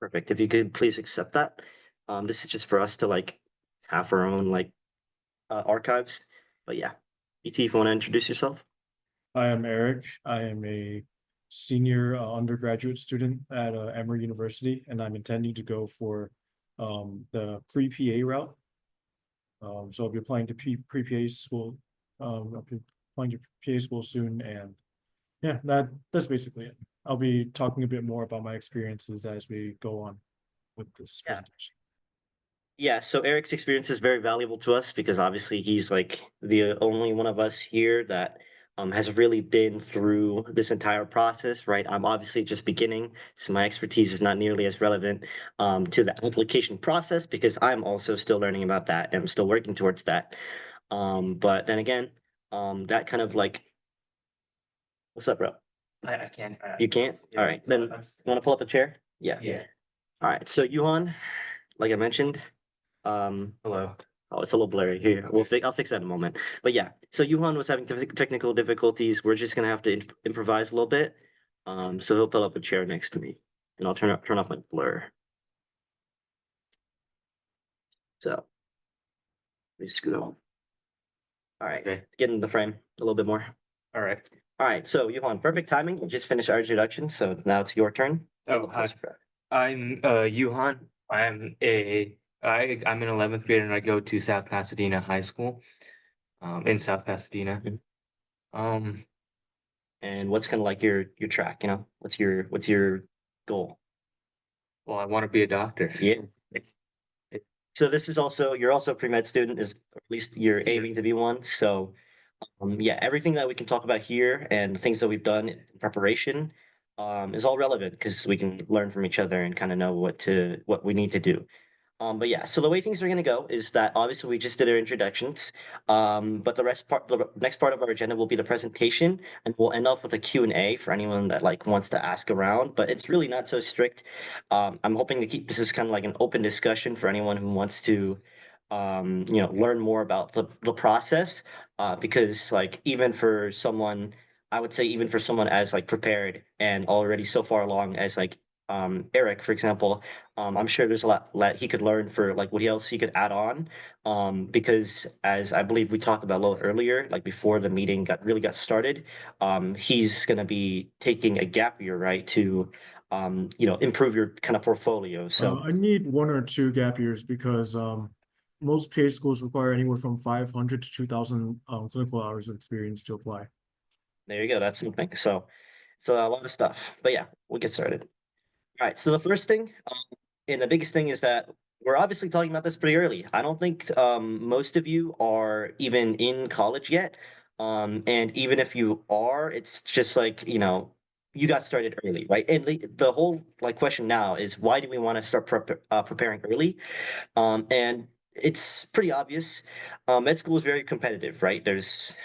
Perfect. If you could please accept that. This is just for us to like have our own like archives. But yeah, ET, if you want to introduce yourself. I am Eric. I am a senior undergraduate student at Emory University, and I'm intending to go for the pre-PA route. So I'll be applying to pre-PA school. I'll be applying to PA school soon, and yeah, that's basically it. I'll be talking a bit more about my experiences as we go on with this Yeah. presentation. Yeah, so Eric's experience is very valuable to us because obviously he's like the only one of us here that has really been through this entire process, right? I'm obviously just beginning, so my expertise is not nearly as relevant to the application process because I'm also still learning about that and I'm still working towards that. But then again, that kind of like, what's up, bro? I can't. You can't? All right, then you want to pull up a chair? Yeah. Yeah. All right, so Yuhan, like I mentioned, Hello. oh, it's a little blurry here. I'll fix that in a moment. But yeah, so Yuhan was having technical difficulties. We're just gonna have to improvise a little bit. So he'll pull up a chair next to me, and I'll turn off my blur. So let me scoot on. All right, Okay. get in the frame a little bit more. All right. All right, so Yuhan, perfect timing. We just finished our introduction, so now it's your turn. Oh, hi. I'm Yuhan. I'm an 11th grader and I go to South Pasadena High School, in South Pasadena. Mhm. Um, And what's kind of like your track? You know, what's your goal? well, I want to be a doctor. Yeah. So this is also you're also a pre-med student, is or at least you're aiming to be one. So yeah, everything that we can talk about here and the things that we've done in preparation is all relevant because we can learn from each other and kind of know what we need to do. But yeah, so the way things are going to go is that obviously we just did our introductions, but the next part of our agenda will be the presentation, and we'll end off with a Q&A for anyone that like wants to ask around. But it's really not so strict. I'm hoping to keep this as kind of like an open discussion for anyone who wants to, learn more about the process. Because like even for someone, I would say even for someone as like prepared and already so far along as like Eric, for example, I'm sure there's a lot he could learn for like what else he could add on. Because as I believe we talked about a little earlier, like before the meeting got started, he's gonna be taking a gap year, right, to improve your kind of portfolio. So I need 1 or 2 gap years because most PA schools require anywhere from 500 to 2,000 clinical hours of experience to apply. there you go. That's something. So a lot of stuff. But yeah, we'll get started. All right. So the first thing, and the biggest thing is that we're obviously talking about this pretty early. I don't think most of you are even in college yet. And even if you are, it's just like, you got started early, right? And the whole like question now is why do we want to start preparing early? And it's pretty obvious. Med school is very competitive, right? There's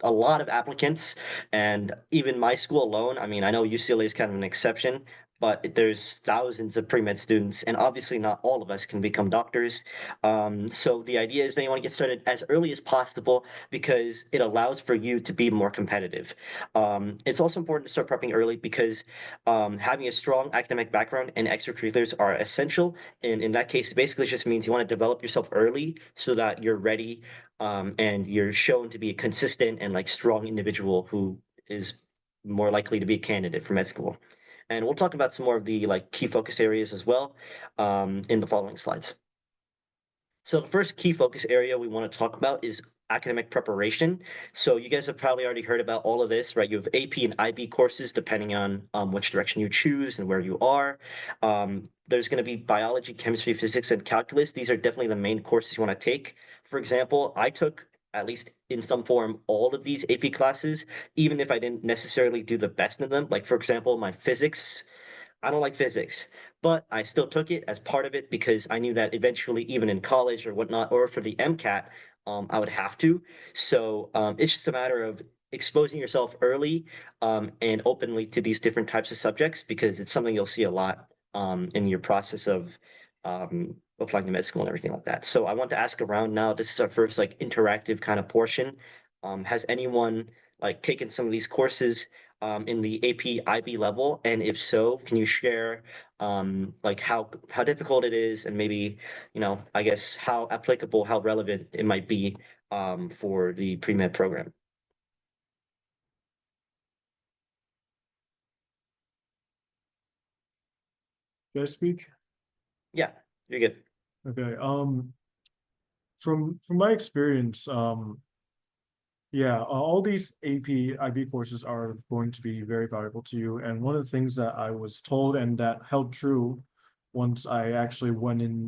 a lot of applicants, and even my school alone. I mean, I know UCLA is kind of an exception, but there's thousands of pre-med students, and obviously not all of us can become doctors. So the idea is that you want to get started as early as possible because it allows for you to be more competitive. It's also important to start prepping early because having a strong academic background and extracurriculars are essential. And in that case, basically, it just means you want to develop yourself early so that you're ready and you're shown to be a consistent and like strong individual who is more likely to be a candidate for med school. And we'll talk about some more of the like key focus areas as well in the following slides. So the first key focus area we want to talk about is academic preparation. So you guys have probably already heard about all of this, right? You have AP and IB courses depending on which direction you choose and where you are. There's going to be biology, chemistry, physics, and calculus. These are definitely the main courses you want to take. For example, I took at least in some form all of these AP classes, even if I didn't necessarily do the best in them. Like for example, my physics, I don't like physics, but I still took it as part of it because I knew that eventually, even in college or whatnot, or for the MCAT, I would have to. So it's just a matter of exposing yourself early and openly to these different types of subjects because it's something you'll see a lot in your process of applying to med school and everything like that. So I want to ask around now. This is our first like interactive kind of portion. Has anyone like taken some of these courses in the AP IB level? And if so, can you share like how difficult it is and maybe, I guess how applicable, how relevant it might be for the pre-med program? Should I speak? Yeah, you're good. Okay, from my experience, yeah, all these AP IB courses are going to be very valuable to you. And one of the things that I was told and that held true once I actually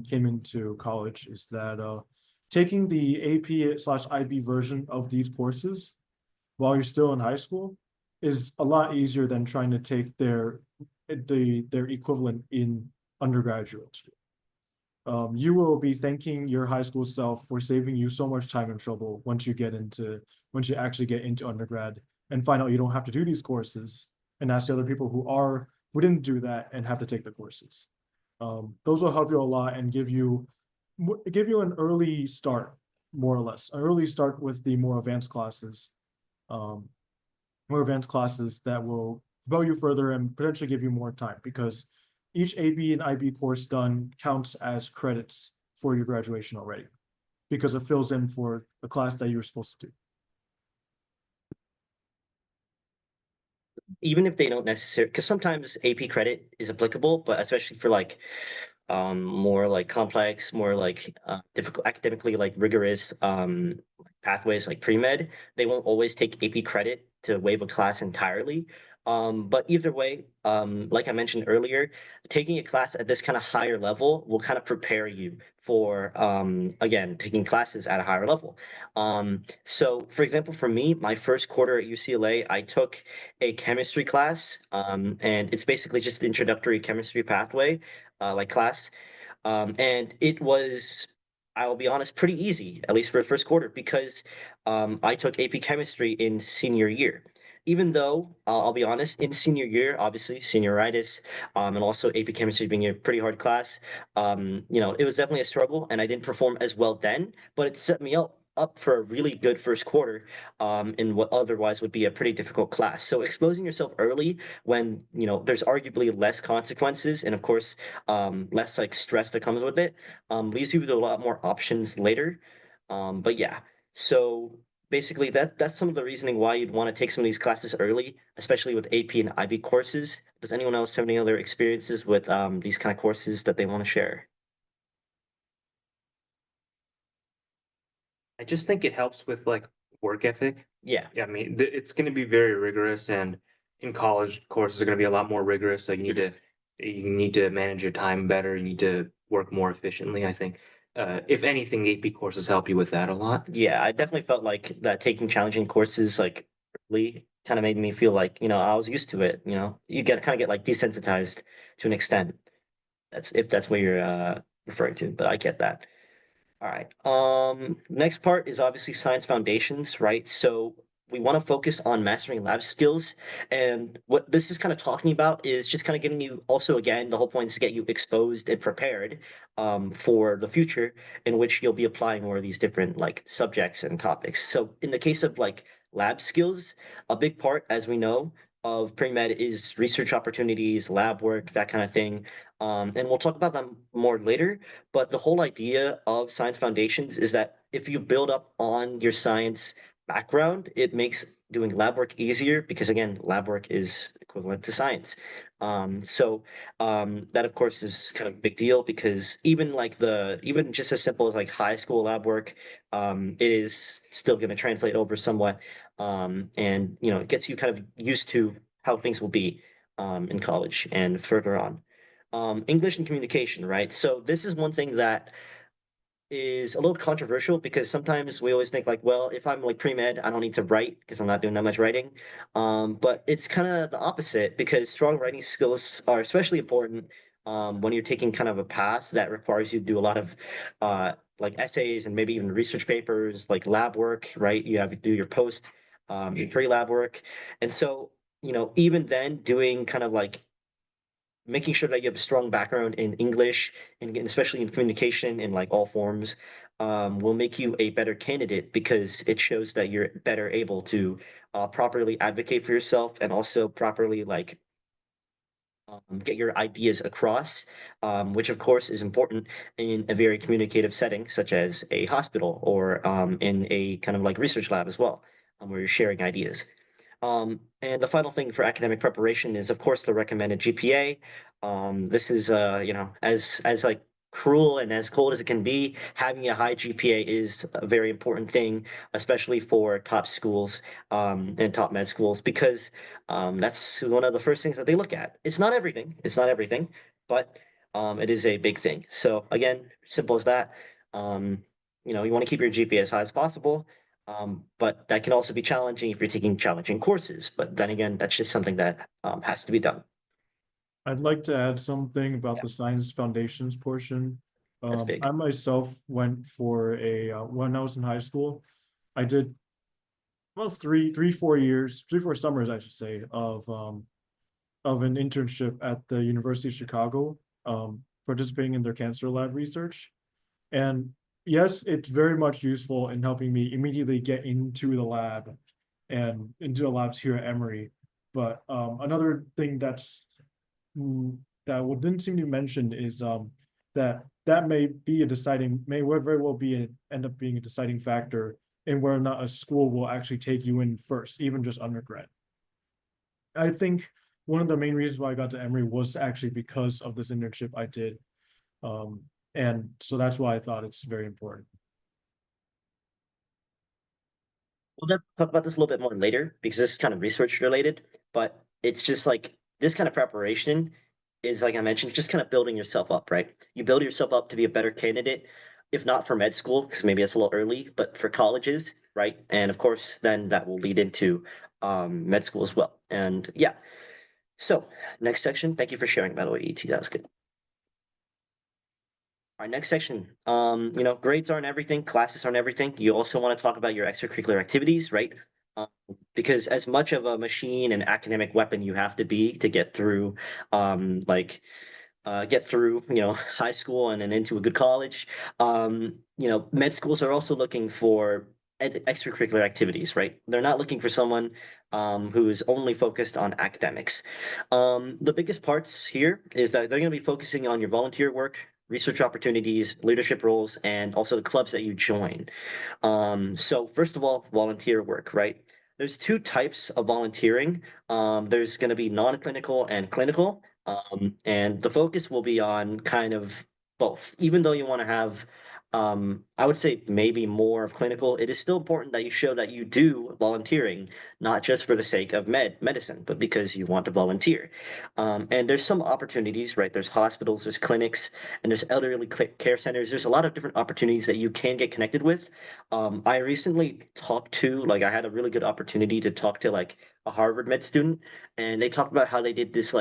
came into college is that taking the AP/IB version of these courses while you're still in high school is a lot easier than trying to take their equivalent in undergraduate school. You will be thanking your high school self for saving you so much time and trouble once you actually get into undergrad and find out you don't have to do these courses and ask the other people who didn't do that and have to take the courses. Those will help you a lot and give you an early start, more or less, an early start with the um, more advanced classes that will propel you further and potentially give you more time because each AB and IB course done counts as credits for your graduation already because it fills in for the class that you were supposed to do. Even if they don't necessarily, because sometimes AP credit is applicable, but especially for like more like complex, more like difficult, academically like rigorous pathways like pre-med, they won't always take AP credit to waive a class entirely. But either way, like I mentioned earlier, taking a class at this kind of higher level will kind of prepare you for again taking classes at a higher level. So for example, for me, my first quarter at UCLA, I took a chemistry class, and it's basically just the introductory chemistry pathway like class. And it was, I will be honest, pretty easy, at least for the first quarter, because I took AP chemistry in senior year. Even though I'll be honest, in senior year, obviously senioritis, and also AP chemistry being a pretty hard class, it was definitely a struggle, and I didn't perform as well then. But it set me up for a really good first quarter in what otherwise would be a pretty difficult class. So exposing yourself early when there's arguably less consequences and of course less like stress that comes with it leaves you with a lot more options later. But yeah, so basically that's some of the reasoning why you'd want to take some of these classes early, especially with AP and IB courses. Does anyone else have any other experiences with these kind of courses that they want to share? I just think it helps with like work ethic. Yeah. Yeah, I mean, it's going to be very rigorous, and in college, courses are going to be a lot more rigorous. So you need to manage your time better. You need to work more efficiently. I think, if anything, AP courses help you with that a lot. Yeah, I definitely felt like that taking challenging courses like early kind of made me feel like, I was used to it, You get kind of get like desensitized to an extent. That's if that's what you're referring to, but I get that. All right. Next part is obviously science foundations, right? So we want to focus on mastering lab skills. And what this is kind of talking about is just kind of getting you also, again, the whole point is to get you exposed and prepared for the future in which you'll be applying more of these different like subjects and topics. So in the case of like lab skills, a big part, as we know, of pre-med is research opportunities, lab work, that kind of thing. And we'll talk about them more later. But the whole idea of science foundations is that if you build up on your science background, it makes doing lab work easier because again, lab work is equivalent to science. So that of course is kind of a big deal because even just as simple as like high school lab work, it is still going to translate over somewhat, and it gets you kind of used to how things will be in college and further on. English and communication, right? So this is one thing that is a little controversial because sometimes we always think like, well, if I'm like pre-med, I don't need to write because I'm not doing that much writing. But it's kind of the opposite because strong writing skills are especially important when you're taking kind of a path that requires you to do a lot of like essays and maybe even research papers, like lab work, right? You have to do your your pre-lab work. And so, even then doing kind of like making sure that you have a strong background in English and especially in communication in like all forms will make you a better candidate because it shows that you're better able to properly advocate for yourself and also properly like get your ideas across, which of course is important in a very communicative setting, such as a hospital or in a kind of like research lab as well, where you're sharing ideas. And the final thing for academic preparation is, of course, the recommended GPA. This is, as like cruel and as cold as it can be, having a high GPA is a very important thing, especially for top schools and top med schools, because that's one of the first things that they look at. It's not everything. It's not everything, but it is a big thing. So again, simple as that. Um, you want to keep your GPA as high as possible. But that can also be challenging if you're taking challenging courses. But then again, that's just something that has to be done. I'd like to add something about Yeah, the science foundations portion. that's big. I myself went for when I was in high school, I did well 4 years, 4 summers, I should say, of an internship at the University of Chicago, participating in their cancer lab research. And yes, it's very much useful in helping me immediately get into the lab and into the labs here at Emory. But another thing mm, that didn't seem to be mentioned is that may be a deciding, may very well be end up being a deciding factor in whether or not a school will actually take you in first, even just undergrad. I think one of the main reasons why I got to Emory was actually because of this internship I did. Um, and so that's why I thought it's very important. We'll talk about this a little bit more later because this is kind of research related, but it's just like this kind of preparation is, like I mentioned, just kind of building yourself up, right? You build yourself up to be a better candidate, if not for med school, because maybe it's a little early, but for colleges, right? And of course, then that will lead into med school as well. And yeah, so next section. Thank you for sharing, by the way, ET. That was good. Our next section, grades aren't everything, classes aren't everything. You also want to talk about your extracurricular activities, right? Um, because as much of a machine and academic weapon you have to be to get through, high school and then into a good college. Med schools are also looking for extracurricular activities, right? They're not looking for someone who is only focused on academics. The biggest parts here is that they're going to be focusing on your volunteer work, research opportunities, leadership roles, and also the clubs that you join. So first of all, volunteer work, right? There's two types of volunteering. There's going to be non-clinical and clinical. And the focus will be on kind of both. Even though you want to have, I would say maybe more of clinical, it is still important that you show that you do volunteering, not just for the sake of medicine, but because you want to volunteer. And there's some opportunities, right? There's hospitals, there's clinics, and there's elderly care centers. There's a lot of different opportunities that you can get connected with. I recently I had a really good opportunity to talk to like a Harvard med student, and they talked about how they did this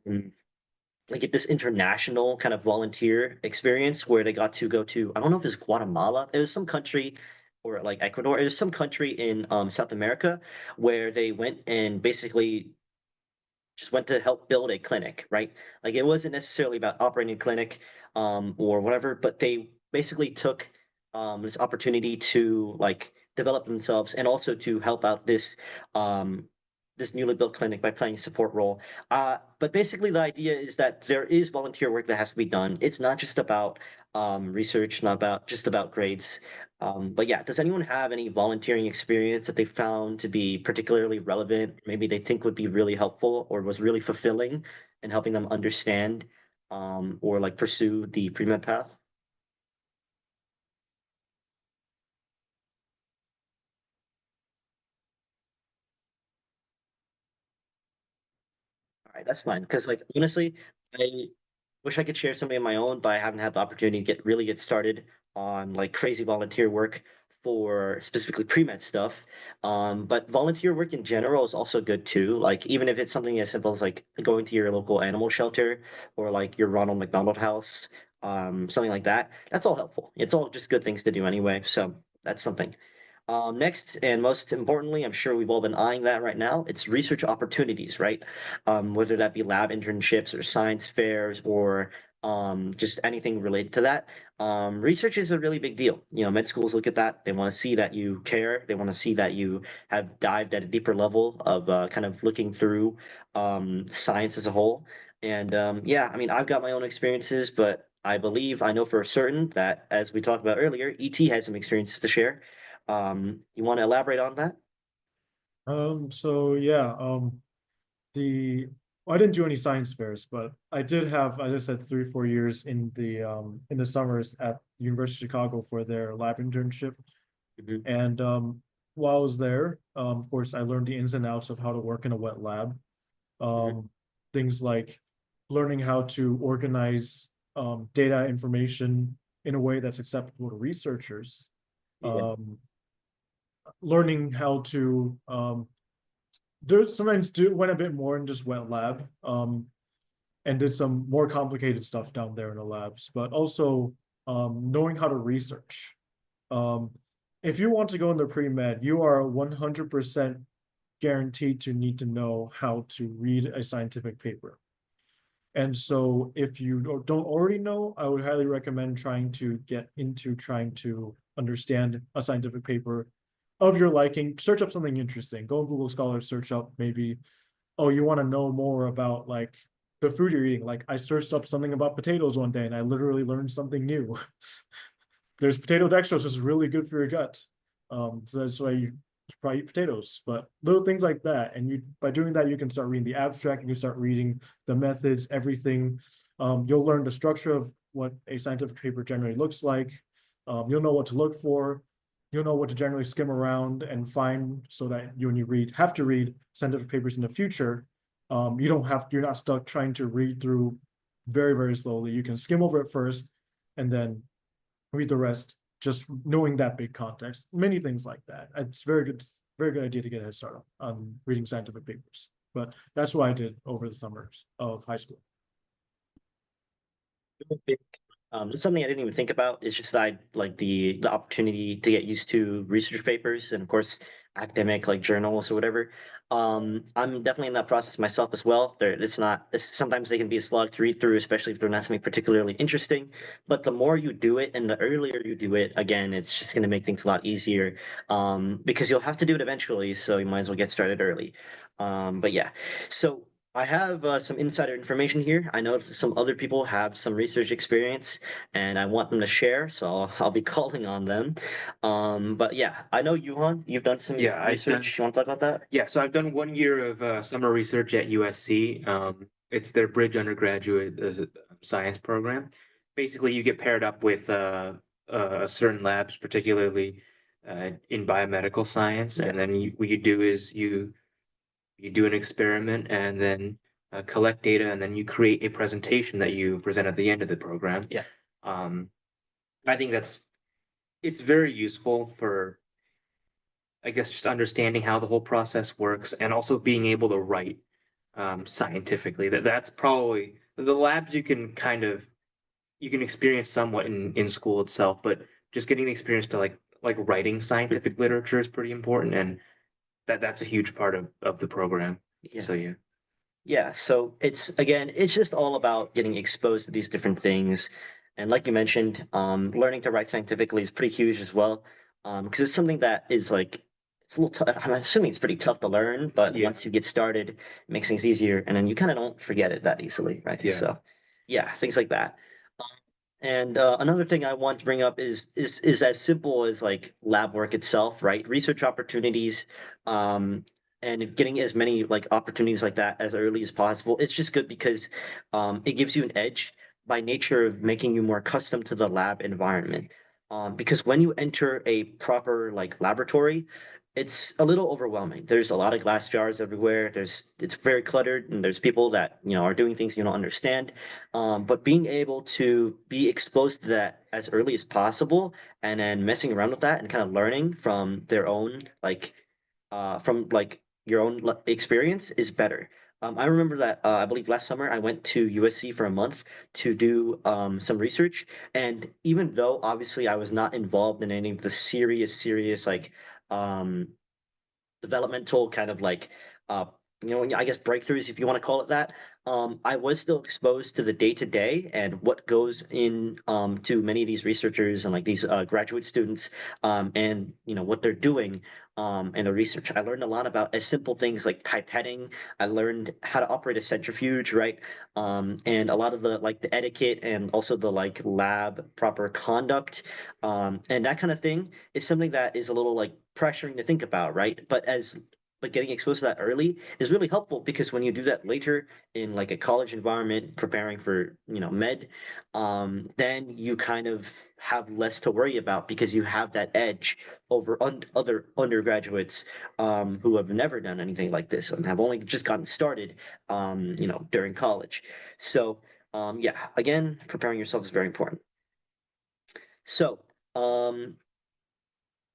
um, get this international kind of volunteer experience where they got to go to, I don't know if it's Guatemala, it was some country, or like Ecuador, it was some country in South America where they went and basically just went to help build a clinic, right? Like it wasn't necessarily about operating a clinic or whatever, but they basically took this opportunity to like develop themselves and also to help out um, this newly built clinic by playing a support role. But basically, the idea is that there is volunteer work that has to be done. It's not just about research, not about just about grades. But yeah, does anyone have any volunteering experience that they found to be particularly relevant, maybe they think would be really helpful or was really fulfilling in helping them understand or like pursue the pre-med path? All right, that's fine. Because like honestly, I wish I could share something of my own, but I haven't had the opportunity to get started on like crazy volunteer work for specifically pre-med stuff. But volunteer work in general is also good too. Like even if it's something as simple as like going to your local animal shelter or like your Ronald McDonald House, something like that. That's all helpful. It's all just good things to do anyway. So that's something. Next, and most importantly, I'm sure we've all been eyeing that right now. It's research opportunities, right? Whether that be lab internships or science fairs or just anything related to that. research is a really big deal. You know, med schools look at that. They want to see that you care. They want to see that you have dived at a deeper level of kind of looking through science as a whole. And yeah, I mean, I've got my own experiences, but I know for certain that, as we talked about earlier, ET has some experiences to share. You want to elaborate on that? So yeah, the I didn't do any science fairs, but I did have, as I said, 3 or 4 years in the summers at the University of Chicago for their lab internship. Hmm. And while I was there, of course, I learned the ins and outs of how to work in a wet lab. Hmm. Um, Things like learning how to organize data information in a way that's acceptable to researchers. Yeah, Um, Learning how to do sometimes do went a bit more in just wet lab and did some more complicated stuff down there in the labs, but also knowing how to research. Um, if you want to go into pre-med, you are 100% guaranteed to need to know how to read a scientific paper. And so if you don't already know, I would highly recommend trying to get into trying to understand a scientific paper of your liking. Search up something interesting. Go on Google Scholar, search up maybe, oh, you want to know more about like the food you're eating. Like I searched up something about potatoes one day and I literally learned something new. There's potato dextrose, which is really good for your gut. So that's why you probably eat potatoes, but little things like that. And you, by doing that, you can start reading the abstract, you can start reading the methods, everything. You'll learn the structure of what a scientific paper generally looks like. You'll know what to look for. You'll know what to generally skim around and find so that you, when you have to read scientific papers in the future, you're not stuck trying to read through very, very slowly. You can skim over it first and then read the rest, just knowing that big context. Many things like that. It's very good idea to get a head start on reading scientific papers. But that's what I did over the summers of high school. big. It's something I didn't even think about. It's just that I like the opportunity to get used to research papers and of course academic like journals or whatever. I'm definitely in that process myself as well. Sometimes they can be a slog to read through, especially if they're not something particularly interesting. But the more you do it and the earlier you do it, again, it's just going to make things a lot easier. Because you'll have to do it eventually, so you might as well get started early. But yeah, so I have some insider information here. I know some other people have some research experience, and I want them to share, so I'll be calling on them. But yeah, I know Yuhan, you've done some Yeah, I've done. research. You want to talk about that? Yeah, so I've done 1 year of summer research at USC. It's their bridge undergraduate science program. Basically, you get paired up with certain labs, particularly in biomedical science, Yeah, and then what you do is you do an experiment and then collect data, and then you create a presentation that you present at the end of the program. yeah, Um, I think it's very useful for, I guess, just understanding how the whole process works and also being able to write scientifically. That's probably the labs you can experience somewhat in school itself, but just getting the experience to like writing scientific literature is pretty important, and that's a huge part of the program. yeah. So yeah. Yeah, so it's just all about getting exposed to these different things. And like you mentioned, learning to write scientifically is pretty huge as well. Because it's something that is like, it's a little tough. I'm assuming it's pretty tough to learn, but Yeah. once you get started, it makes things easier. And then you kind of don't forget it that easily, right? Yeah. So, yeah, things like that. Um, and another thing I want to bring up is as simple as like lab work itself, right? Research opportunities. Um, and getting as many like opportunities like that as early as possible. It's just good because it gives you an edge by nature of making you more accustomed to the lab environment. Because when you enter a proper like laboratory, it's a little overwhelming. There's a lot of glass jars everywhere. It's very cluttered, and there's people that are doing things you don't understand. But being able to be exposed to that as early as possible, and then messing around with that and kind of learning from like your own experience is better. I remember that I believe last summer I went to USC for a month to do some research, and even though obviously I was not involved in any of the serious like um, developmental kind of like uh, I guess breakthroughs, if you want to call it that. I was still exposed to the day to day and what goes in to many of these researchers and like these graduate students and what they're doing in the research. I learned a lot about as simple things like pipetting. I learned how to operate a centrifuge, right? And a lot of the like the etiquette and also the like lab proper conduct and that kind of thing is something that is a little like pressuring to think about, right? But getting exposed to that early is really helpful because when you do that later in like a college environment preparing for med, then you kind of have less to worry about because you have that edge over other undergraduates who have never done anything like this and have only just gotten started during college. So yeah, again, preparing yourself is very important. So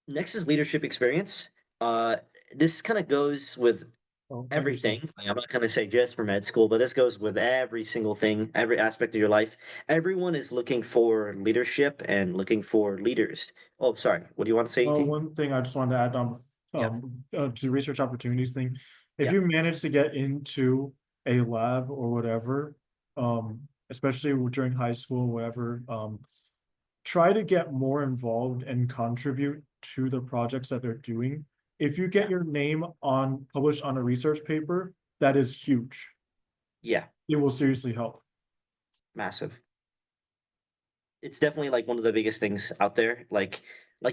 next is leadership experience. uh this kind of goes with Oh, thank you, sir. everything. Like, I'm not going to say just for med school, but this goes with every single thing, every aspect of your life. Everyone is looking for leadership and looking for leaders. Oh, sorry. What do you want to say, Well, ET? one thing I just wanted to add on Yeah, to the research opportunities thing. If yeah, you manage to get into a lab or whatever, especially during high school, whatever, try to get more involved and contribute to the projects that they're doing. If you get yeah, your name on published on a research paper, that is huge. yeah. It will seriously help. Massive. It's definitely like one of the biggest things out there. Like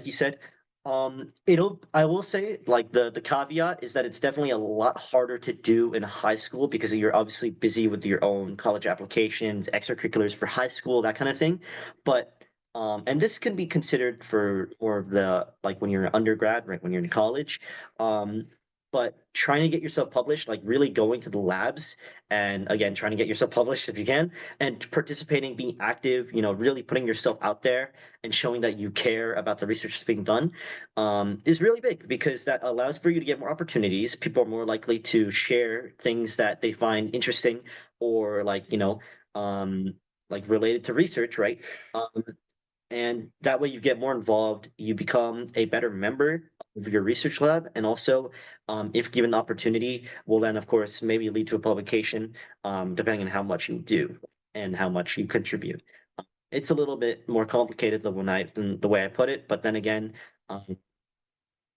you said, I will say like the caveat is that it's definitely a lot harder to do in high school because you're obviously busy with your own college applications, extracurriculars for high school, that kind of thing. But and this can be considered for more of the like when you're an undergrad, right? When you're in college. Um, but trying to get yourself published, like really going to the labs and again trying to get yourself published if you can and participating, being active, really putting yourself out there and showing that you care about the research that's being done is really big because that allows for you to get more opportunities. People are more likely to share things that they find interesting or like related to research, right? Um, and that way you get more involved, you become a better member of your research lab, and also if given the opportunity will then of course maybe lead to a publication depending on how much you do and how much you contribute. It's a little bit more complicated than the way I put it, but then again um,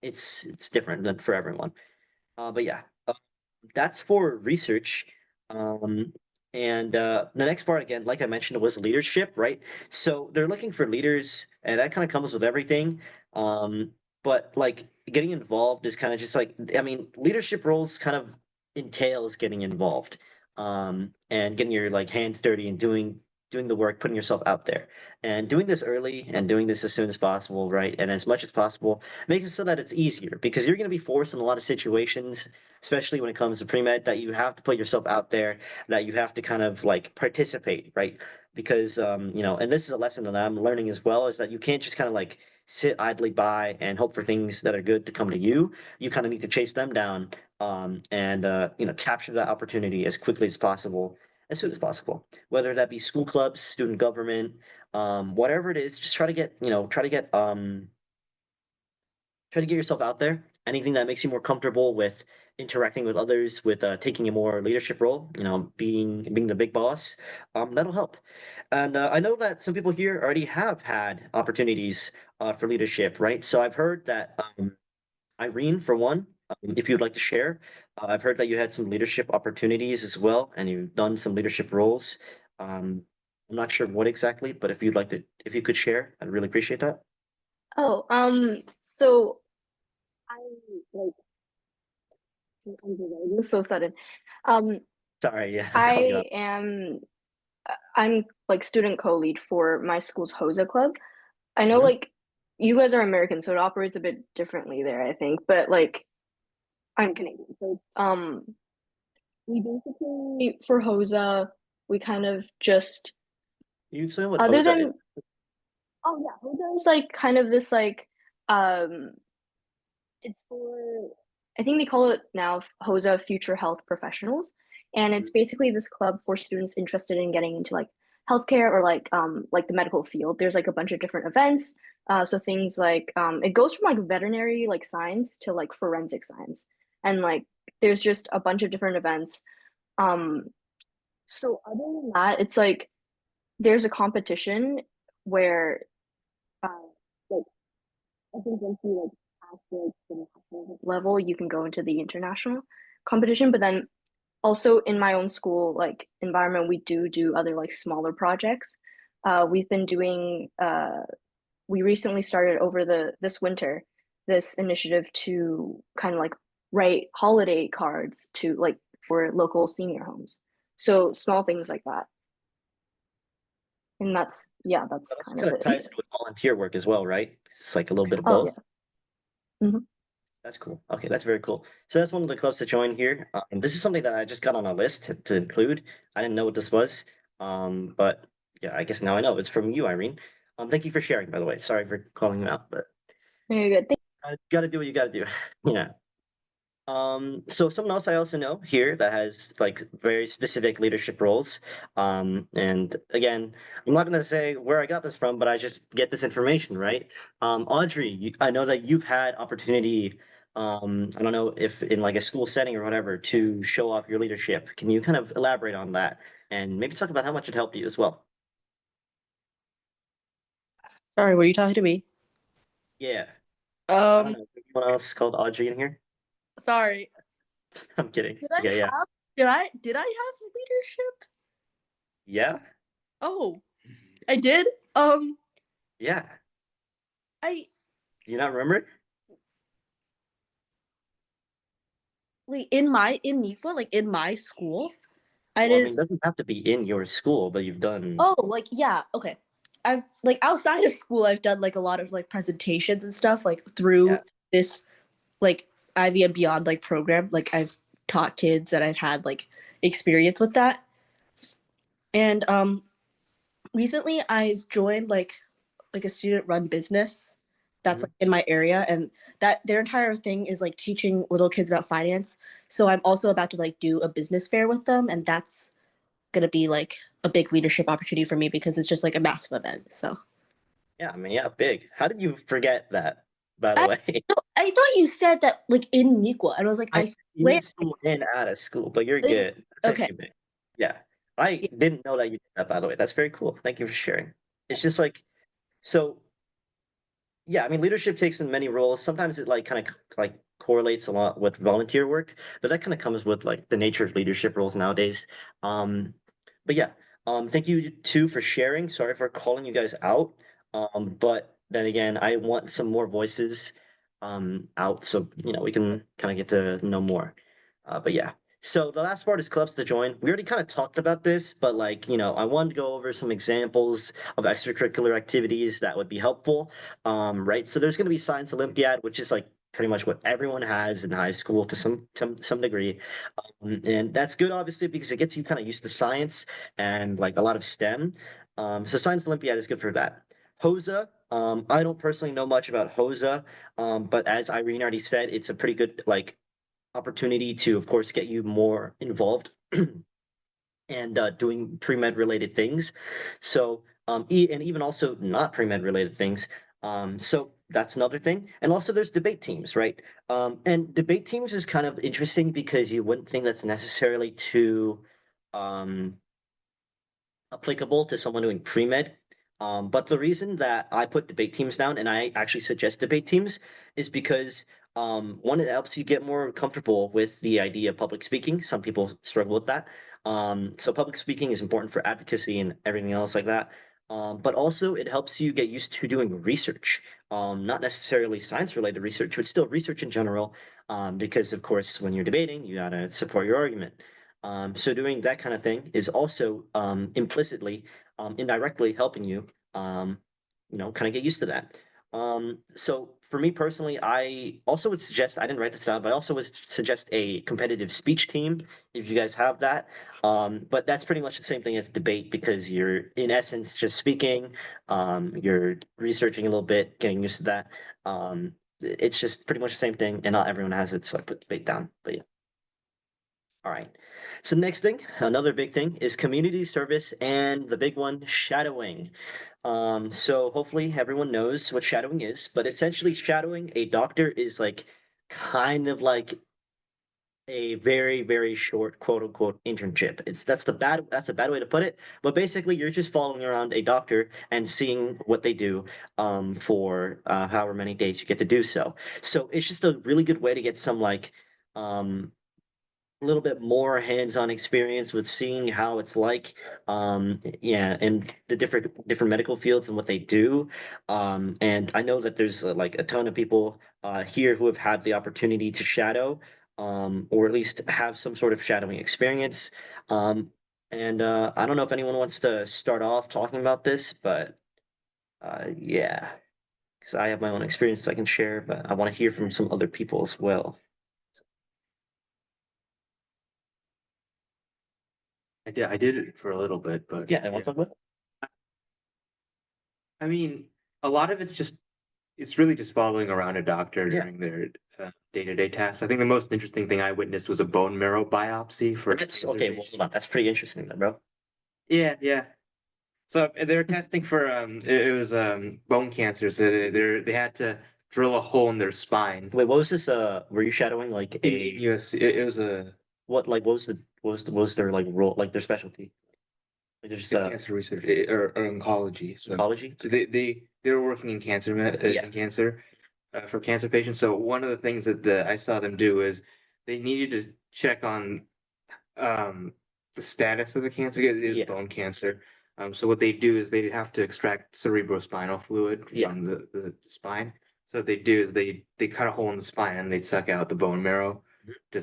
it's different than for everyone. But yeah, that's for research. Um, and the next part, again, like I mentioned, was leadership, right? So they're looking for leaders, and that kind of comes with everything. Um, but like getting involved is kind of just like, I mean, leadership roles kind of entails getting involved, and getting your like hands dirty and doing the work, putting yourself out there, and doing this early and doing this as soon as possible, right? And as much as possible, makes it so that it's easier because you're going to be forced in a lot of situations, especially when it comes to pre-med, that you have to put yourself out there, that you have to kind of like participate, right? Because and this is a lesson that I'm learning as well, is that you can't just kind of like sit idly by and hope for things that are good to come to you. You kind of need to chase them down and capture that opportunity as quickly as possible, as soon as possible. Whether that be school clubs, student government, whatever it is, just try to get yourself out there. Anything that makes you more comfortable with interacting with others, with taking a more leadership role, being the big boss, that'll help. And I know that some people here already have had opportunities for leadership, right? So I've heard that Irene, for one, if you'd like to share, I've heard that you had some leadership opportunities as well, and you've done some leadership roles. Um, I'm not sure what exactly, but if you could share, I'd really appreciate that. Oh, so I like this is so sudden. Um, Sorry, yeah, I called you I out. am I'm like student co-lead for my school's HOSA club. I know Mhm. like you guys are American, so it operates a bit differently there, I think. But like I'm Canadian, so we basically for HOSA we kind of just Can you explain what other HOSA is? than oh yeah, HOSA is like kind of this like um it's for, I think they call it now HOSA Future Health Professionals, and it's basically this club for students interested in getting into like healthcare or like the medical field. There's like a bunch of different events, so things like it goes from like veterinary like science to like forensic science, and like there's just a bunch of different events. Um, so other than that, it's like there's a competition where uh, like I think once you like pass like the national level, you can go into the international competition. But then also in my own school like environment, we do other like smaller projects. We've been doing we recently started over the this winter this initiative to kind of like write holiday cards to like for local senior homes. So small things like that. And that's yeah, that's But also kind of kind of ties it. in with volunteer work as well, right? It's like a little bit of Oh yeah. both. Mhm. That's cool. Okay, that's very cool. So that's one of the clubs to join here. This is something that I just got on a list to include. I didn't know what this was. But yeah, I guess now I know. It's from you, Irene. Thank you for sharing, by the way. Sorry for calling you out, but Very good. gotta do what you gotta do. Yeah. So someone else I also know here that has like very specific leadership roles. And again, I'm not gonna say where I got this from, but I just get this information, right? Audrey, I know that you've had opportunity, I don't know if in like a school setting or whatever, to show off your leadership. Can you kind of elaborate on that and maybe talk about how much it helped you as well? Sorry, were you talking to me? Yeah. I don't Um, know. Is anyone else called Audrey in here? sorry. I'm kidding. Did I Okay, yeah. have did I have leadership? Yeah? Oh, I did. Yeah. I Do you not remember? wait, in NEPA, like in my school, I Well, I did. mean, it doesn't have to be in your school, but you've done. Oh, like yeah, okay. I've like outside of school, I've done like a lot of like presentations and stuff like Yeah. through this like Ivy and Beyond like program. Like I've taught kids and I've had like experience with that. And recently I've joined like a student run business that's Mhm. like in my area, and that their entire thing is like teaching little kids about finance. So I'm also about to like do a business fair with them, and that's going to be like a big leadership opportunity for me because it's just like a massive event. So Yeah, I mean, yeah, big. How did you forget that, by the I way? I thought you said that like in Niqua, and I was like, I I in swear. school and out of school, but you're It, good. That's okay. actually big. Yeah. I didn't know that you did that, by the way. That's very cool. Thank you for sharing. It's just Yes. like, so yeah, I mean, leadership takes in many roles. Sometimes it like kind of like correlates a lot with volunteer work, but that kind of comes with like the nature of leadership roles nowadays. Um, but yeah, thank you too for sharing. Sorry for calling you guys out. But then again, I want some more voices out so we can kind of get to know more. But yeah. So the last part is clubs to join. We already kind of talked about this, but like, I wanted to go over some examples of extracurricular activities that would be helpful. Right. So there's going to be Science Olympiad, which is like pretty much what everyone has in high school to some degree. And that's good, obviously, because it gets you kind of used to science and like a lot of STEM. So Science Olympiad is good for that. HOSA, I don't personally know much about HOSA, but as Irene already said, it's a pretty good like opportunity to, of course, get you more involved and doing pre-med related things. So, and even also not pre-med related things. So that's another thing. And also there's debate teams, right? And debate teams is kind of interesting because you wouldn't think that's necessarily too um, applicable to someone doing pre-med. But the reason that I put debate teams down and I actually suggest debate teams is because one, it helps you get more comfortable with the idea of public speaking. Some people struggle with that. So public speaking is important for advocacy and everything else like that. But also it helps you get used to doing research, not necessarily science related research, but still research in general. Because of course, when you're debating, you gotta support your argument. So doing that kind of thing is also implicitly, indirectly helping you, kind of get used to that. So for me personally, I also would suggest, I didn't write this down, but I also would suggest a competitive speech team if you guys have that. But that's pretty much the same thing as debate because you're in essence just speaking, you're researching a little bit, getting used to that. It's just pretty much the same thing, and not everyone has it, so I put debate down. But yeah. All right. So next thing, another big thing is community service and the big one, shadowing. So hopefully everyone knows what shadowing is, but essentially shadowing a doctor is like kind of like a very, very short quote unquote internship. That's a bad way to put it. But basically you're just following around a doctor and seeing what they do for however many days you get to do so. So it's just a really good way to get some like um a little bit more hands-on experience with seeing how it's like yeah, and the different medical fields and what they do. And I know that there's like a ton of people here who have had the opportunity to shadow or at least have some sort of shadowing experience. And I don't know if anyone wants to start off talking about this, but yeah, because I have my own experience I can share, but I want to hear from some other people as well. I did it for a little bit, but Yeah, I want to talk about I mean, a lot of it's really just following around a doctor Yeah. during their day-to-day tasks. I think the most interesting thing I witnessed was a bone marrow biopsy for That's cancer okay. Well, patients. hold on. That's pretty interesting, then, bro. Yeah, yeah. So they were testing for it was bone cancer. So they had to drill a hole in their spine. Wait, what was this? Were you shadowing like a Yes, it was a what? Like, what was their like role, like their specialty? Like, they're just cancer research or oncology. So oncology. so they were working in Yeah, in cancer for cancer patients. So one of the things that I saw them do is they needed to check on um the status of the cancer. It is yeah, bone cancer. So what they do is they have to extract cerebrospinal fluid yeah. from the spine. So what they do is they cut a hole in the spine and they suck out the bone marrow to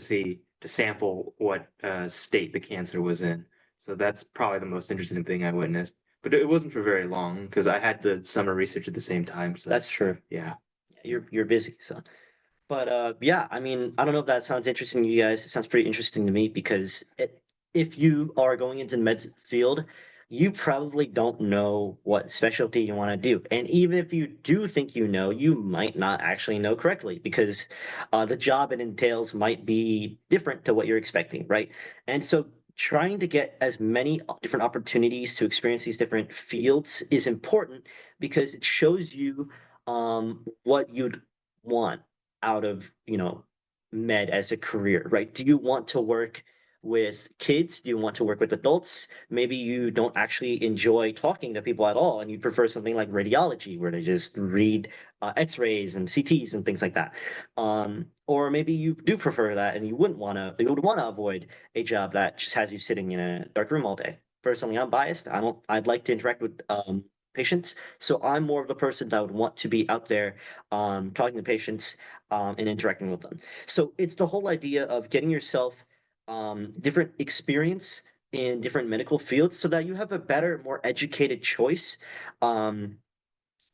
sample what state the cancer was in. So that's probably the most interesting thing I witnessed. But it wasn't for very long because I had the summer research at the same time. So That's true. yeah. You're busy, so. But yeah, I mean, I don't know if that sounds interesting to you guys. It sounds pretty interesting to me because if you are going into the med field, you probably don't know what specialty you want to do. And even if you do think you know, you might not actually know correctly because the job it entails might be different to what you're expecting, right? And so trying to get as many different opportunities to experience these different fields is important because it shows you what you'd want out of, med as a career, right? Do you want to work with kids? Do you want to work with adults? Maybe you don't actually enjoy talking to people at all and you prefer something like radiology where they just read x-rays and CTs and things like that. Or maybe you do prefer that and you would want to avoid a job that just has you sitting in a dark room all day. Personally, I'm biased. I'd like to interact with patients. So I'm more of the person that would want to be out there talking to patients and interacting with them. So it's the whole idea of getting yourself different experience in different medical fields so that you have a better, more educated choice um,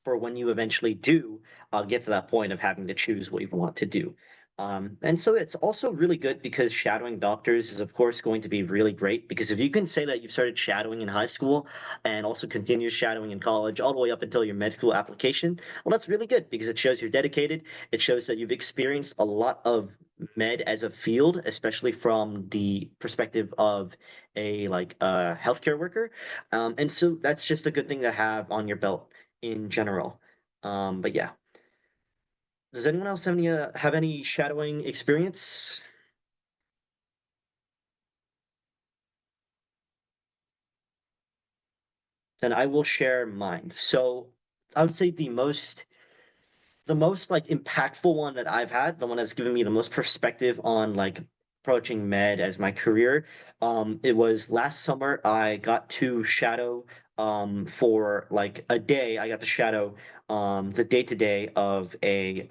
for when you eventually do get to that point of having to choose what you want to do. And so it's also really good because shadowing doctors is, of course, going to be really great because if you can say that you've started shadowing in high school and also continue shadowing in college all the way up until your med school application, well, that's really good because it shows you're dedicated. It shows that you've experienced a lot of med as a field, especially from the perspective of a healthcare worker. And so that's just a good thing to have on your belt in general. But yeah, does anyone else have any shadowing experience? Then I will share mine. So I would say the most like impactful one that I've had, the one that's given me the most perspective on like approaching med as my career. It was last summer I got to shadow for like a day. I got to shadow the day-to-day of a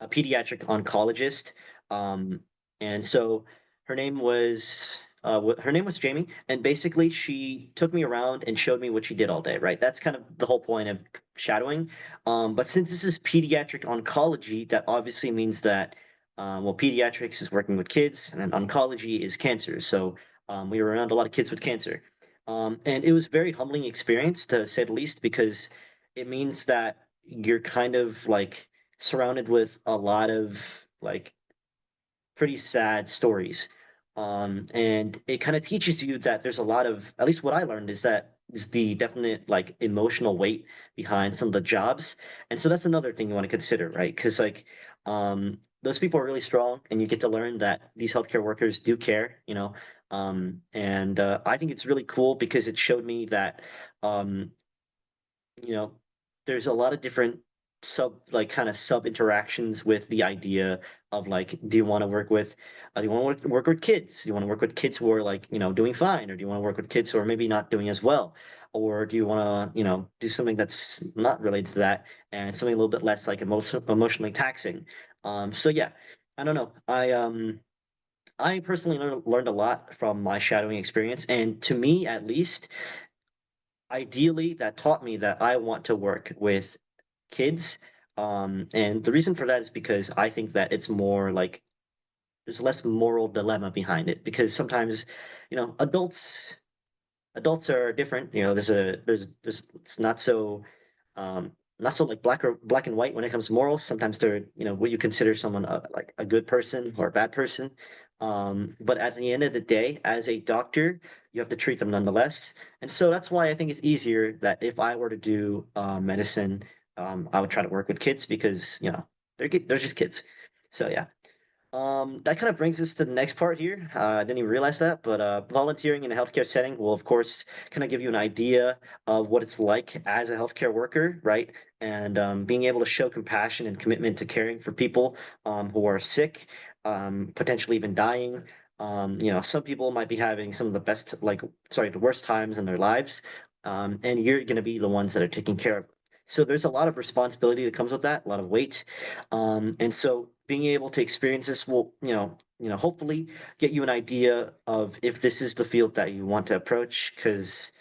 pediatric oncologist. Um, and so her name was Jamie, and basically she took me around and showed me what she did all day. Right, that's kind of the whole point of shadowing. But since this is pediatric oncology, that obviously means that well, pediatrics is working with kids, and then oncology is cancer. So we were around a lot of kids with cancer, and it was a very humbling experience to say the least because it means that you're kind of like surrounded with a lot of like pretty sad stories. And it kind of teaches you that there's a lot of, at least what I learned is that is the definite like emotional weight behind some of the jobs. And so that's another thing you want to consider, right? Because like those people are really strong and you get to learn that these healthcare workers do care, you know. And I think it's really cool because it showed me that um you know, there's a lot of different like kind of sub interactions with the idea of like, do you want to work with, do you want to work with kids? Do you want to work with kids who are like, you know, doing fine, or do you want to work with kids who are maybe not doing as well, or do you want to, you know, do something that's not related to that and something a little bit less like emotionally taxing? So yeah, I don't know. I personally learned a lot from my shadowing experience, and to me, at least, ideally that taught me that I want to work with kids. And the reason for that is because I think that it's more like there's less moral dilemma behind it because sometimes, you know, adults are different. You know, there's it's not so um not so like black and white when it comes to morals. Sometimes they're, you know, what you consider someone like a good person or a bad person. But at the end of the day, as a doctor, you have to treat them nonetheless. And so that's why I think it's easier that if I were to do medicine, I would try to work with kids because, you know, they're just kids. So yeah. That kind of brings us to the next part here. I didn't even realize that, but volunteering in a healthcare setting will, of course, kind of give you an idea of what it's like as a healthcare worker, right? And being able to show compassion and commitment to caring for people who are sick, potentially even dying. You know, some people might be having some of the best, like, sorry, the worst times in their lives, and you're going to be the ones that are taking care of them. So there's a lot of responsibility that comes with that, a lot of weight. And so being able to experience this will, hopefully get you an idea of if this is the field that you want to approach. Because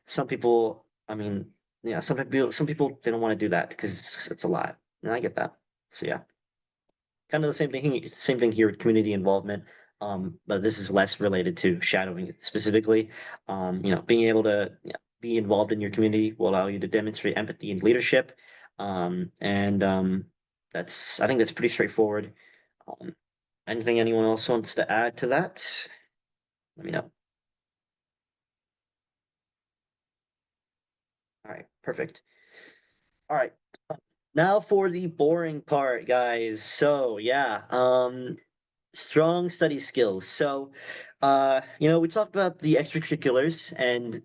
some people, I mean, yeah, some people they don't want to do that because it's a lot, and I get that. So yeah, kind of the same thing here with community involvement. But this is less related to shadowing specifically. Being able to, be involved in your community will allow you to demonstrate empathy and leadership. And I think that's pretty straightforward. Um, Anything anyone else wants to add to that? Let me know. All right, perfect. All right. Now for the boring part, guys. So yeah, strong study skills. So, we talked about the extracurriculars and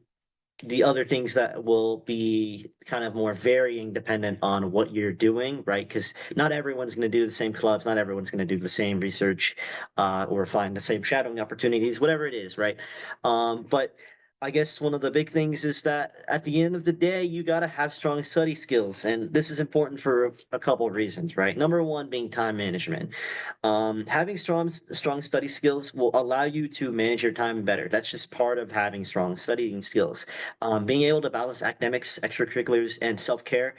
the other things that will be kind of more varying dependent on what you're doing, right? Because not everyone's going to do the same clubs, not everyone's going to do the same research, or find the same shadowing opportunities, whatever it is, right? But I guess one of the big things is that at the end of the day, you got to have strong study skills, and this is important for a couple of reasons, right? Number one being time management. Having strong study skills will allow you to manage your time better. That's just part of having strong studying skills. Being able to balance academics, extracurriculars, and self care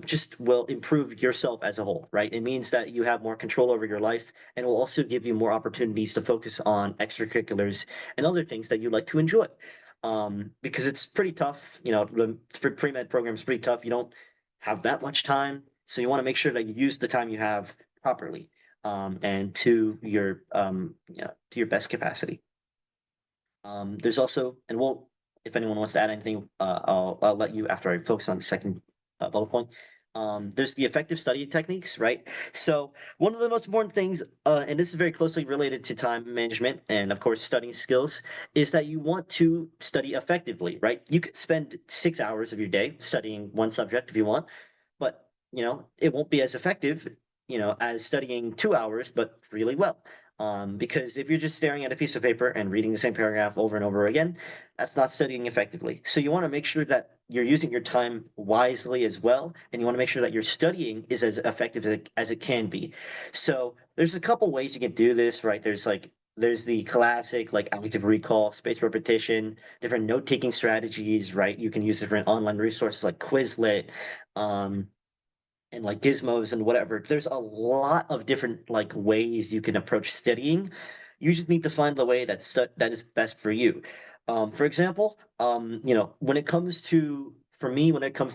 just will improve yourself as a whole, right? It means that you have more control over your life and will also give you more opportunities to focus on extracurriculars and other things that you like to enjoy. Because it's pretty tough, the pre-med program is pretty tough. You don't have that much time. So you want to make sure that you use the time you have properly, and to your best capacity. There's also, and if anyone wants to add anything, I'll let you after I focus on the second bullet point. There's the effective study techniques, right? So one of the most important things, and this is very closely related to time management and of course studying skills, is that you want to study effectively, right? You could spend 6 hours of your day studying one subject if you want, but it won't be as effective, as studying 2 hours, but really well. Because if you're just staring at a piece of paper and reading the same paragraph over and over again, that's not studying effectively. So you want to make sure that you're using your time wisely as well, and you want to make sure that your studying is as effective as it can be. So there's a couple ways you can do this, right? There's the classic like active recall, spaced repetition, different note-taking strategies, right? You can use different online resources like Quizlet, um, and like gizmos and whatever. There's a lot of different like ways you can approach studying. You just need to find the way that is best for you. For example, for me, when it comes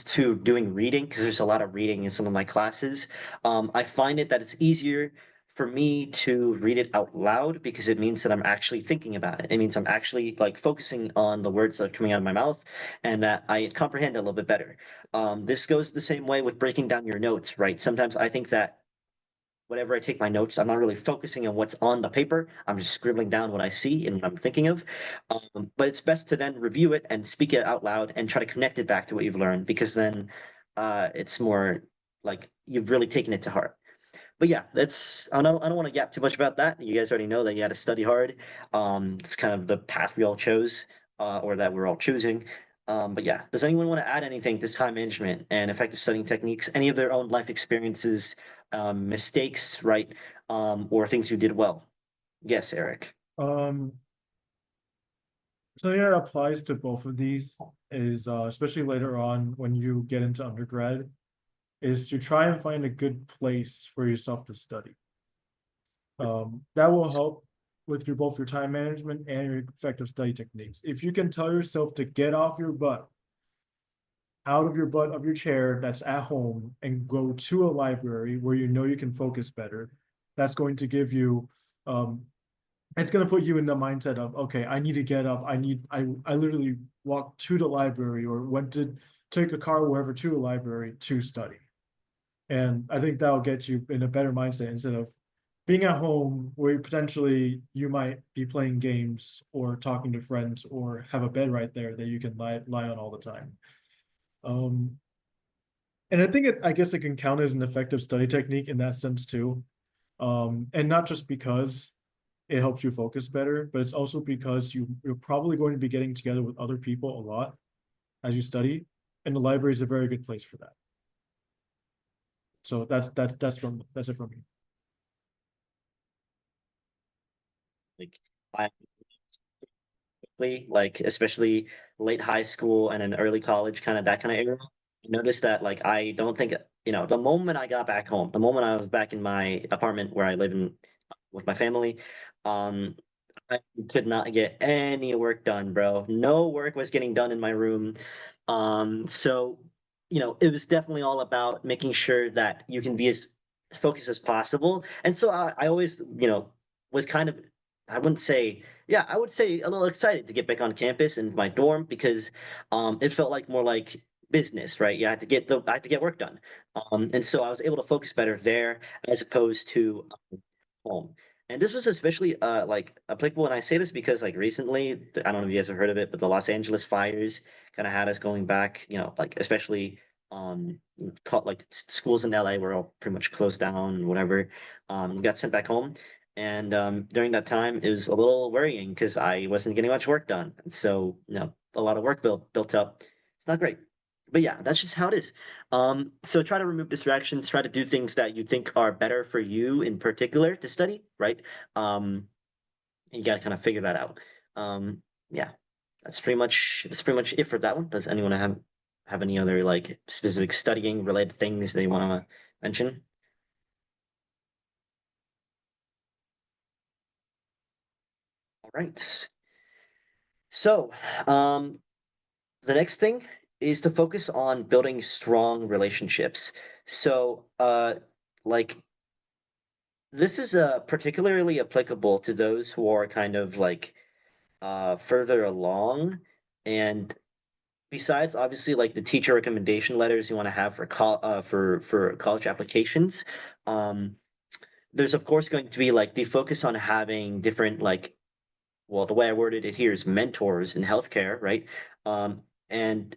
to doing reading, because there's a lot of reading in some of my classes, I find that it's easier for me to read it out loud because it means that I'm actually thinking about it. It means I'm actually like focusing on the words that are coming out of my mouth and that I comprehend it a little bit better. This goes the same way with breaking down your notes, right? Sometimes I think that whenever I take my notes, I'm not really focusing on what's on the paper. I'm just scribbling down what I see and what I'm thinking of. But it's best to then review it and speak it out loud and try to connect it back to what you've learned because then it's more like you've really taken it to heart. But yeah, that's I don't want to yap too much about that. You guys already know that you had to study hard. It's kind of the path we all chose, or that we're all choosing. But yeah, does anyone want to add anything to time management and effective studying techniques? Any of their own life experiences, mistakes, right? Or things you did well? Yes, Eric. Um, something that applies to both of these is, especially later on when you get into undergrad, is to try and find a good place for yourself to study. That will help with your both your time management and your effective study techniques. If you can tell yourself to get off your butt, out of your butt of your chair that's at home and go to a library where you know you can focus better, that's going to give you it's going to put you in the mindset of, okay, I need to get up. I literally walked to the library or went to take a car wherever to the library to study. And I think that'll get you in a better mindset instead of being at home where potentially you might be playing games or talking to friends or have a bed right there that you can lie on all the time. And I think I guess it can count as an effective study technique in that sense too. And not just because it helps you focus better, but it's also because you're probably going to be getting together with other people a lot as you study, and the library is a very good place for that. So that's it from me. Like I like especially late high school and an early college, kind of that kind of era. I noticed that like I don't think the moment I got back home, the moment I was back in my apartment where I live in with my family, um, I could not get any work done, bro. No work was getting done in my room. So it was definitely all about making sure that you can be as focused as possible. And so I always, was kind of, I wouldn't say, yeah, I would say a little excited to get back on campus in my dorm because it felt like more like business, right? I had to get work done. And so I was able to focus better there as opposed to home. And this was especially like applicable, and I say this because like recently, I don't know if you guys have heard of it, but the Los Angeles fires kind of had us going back, like especially like schools in LA were all pretty much closed down and whatever. We got sent back home. And during that time, it was a little worrying because I wasn't getting much work done. And so, a lot of work built up. It's not great. But yeah, that's just how it is. So try to remove distractions, try to do things that you think are better for you in particular to study, right? You got to kind of figure that out. Yeah, that's pretty much it for that one. Does anyone have any other like specific studying related things they want to mention? All right. So, the next thing is to focus on building strong relationships. So, like this is particularly applicable to those who are kind of like further along. And besides, obviously, like the teacher recommendation letters you want to have for college applications, um, there's of course going to be like the focus on having different like, well, the way I worded it here is mentors in healthcare, right? And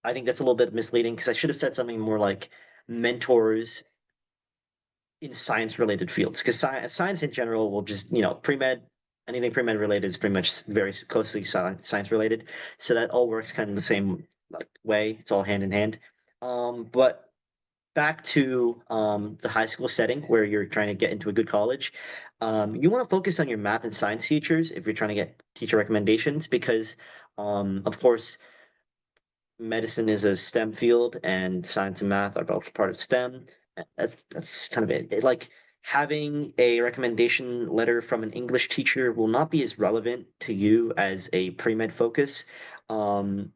I think that's a little bit misleading because I should have said something more like mentors in science related fields because science in general will just pre-med, anything pre-med related is pretty much very closely science related, so that all works kind of the same like way. It's all hand in hand. But back to the high school setting where you're trying to get into a good college, you want to focus on your math and science teachers if you're trying to get teacher recommendations because of course medicine is a STEM field and science and math are both part of STEM. That's kind of it. Like having a recommendation letter from an English teacher will not be as relevant to you as a pre-med focus. Um,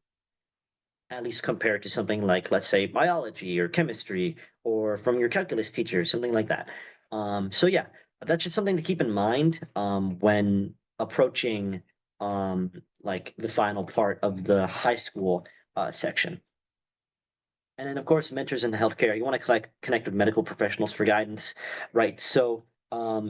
at least compared to something like, let's say, biology or chemistry, or from your calculus teacher, something like that. So yeah, that's just something to keep in mind when approaching like the final part of the high school section. And then, of course, mentors in the healthcare. You want to connect with medical professionals for guidance, right? So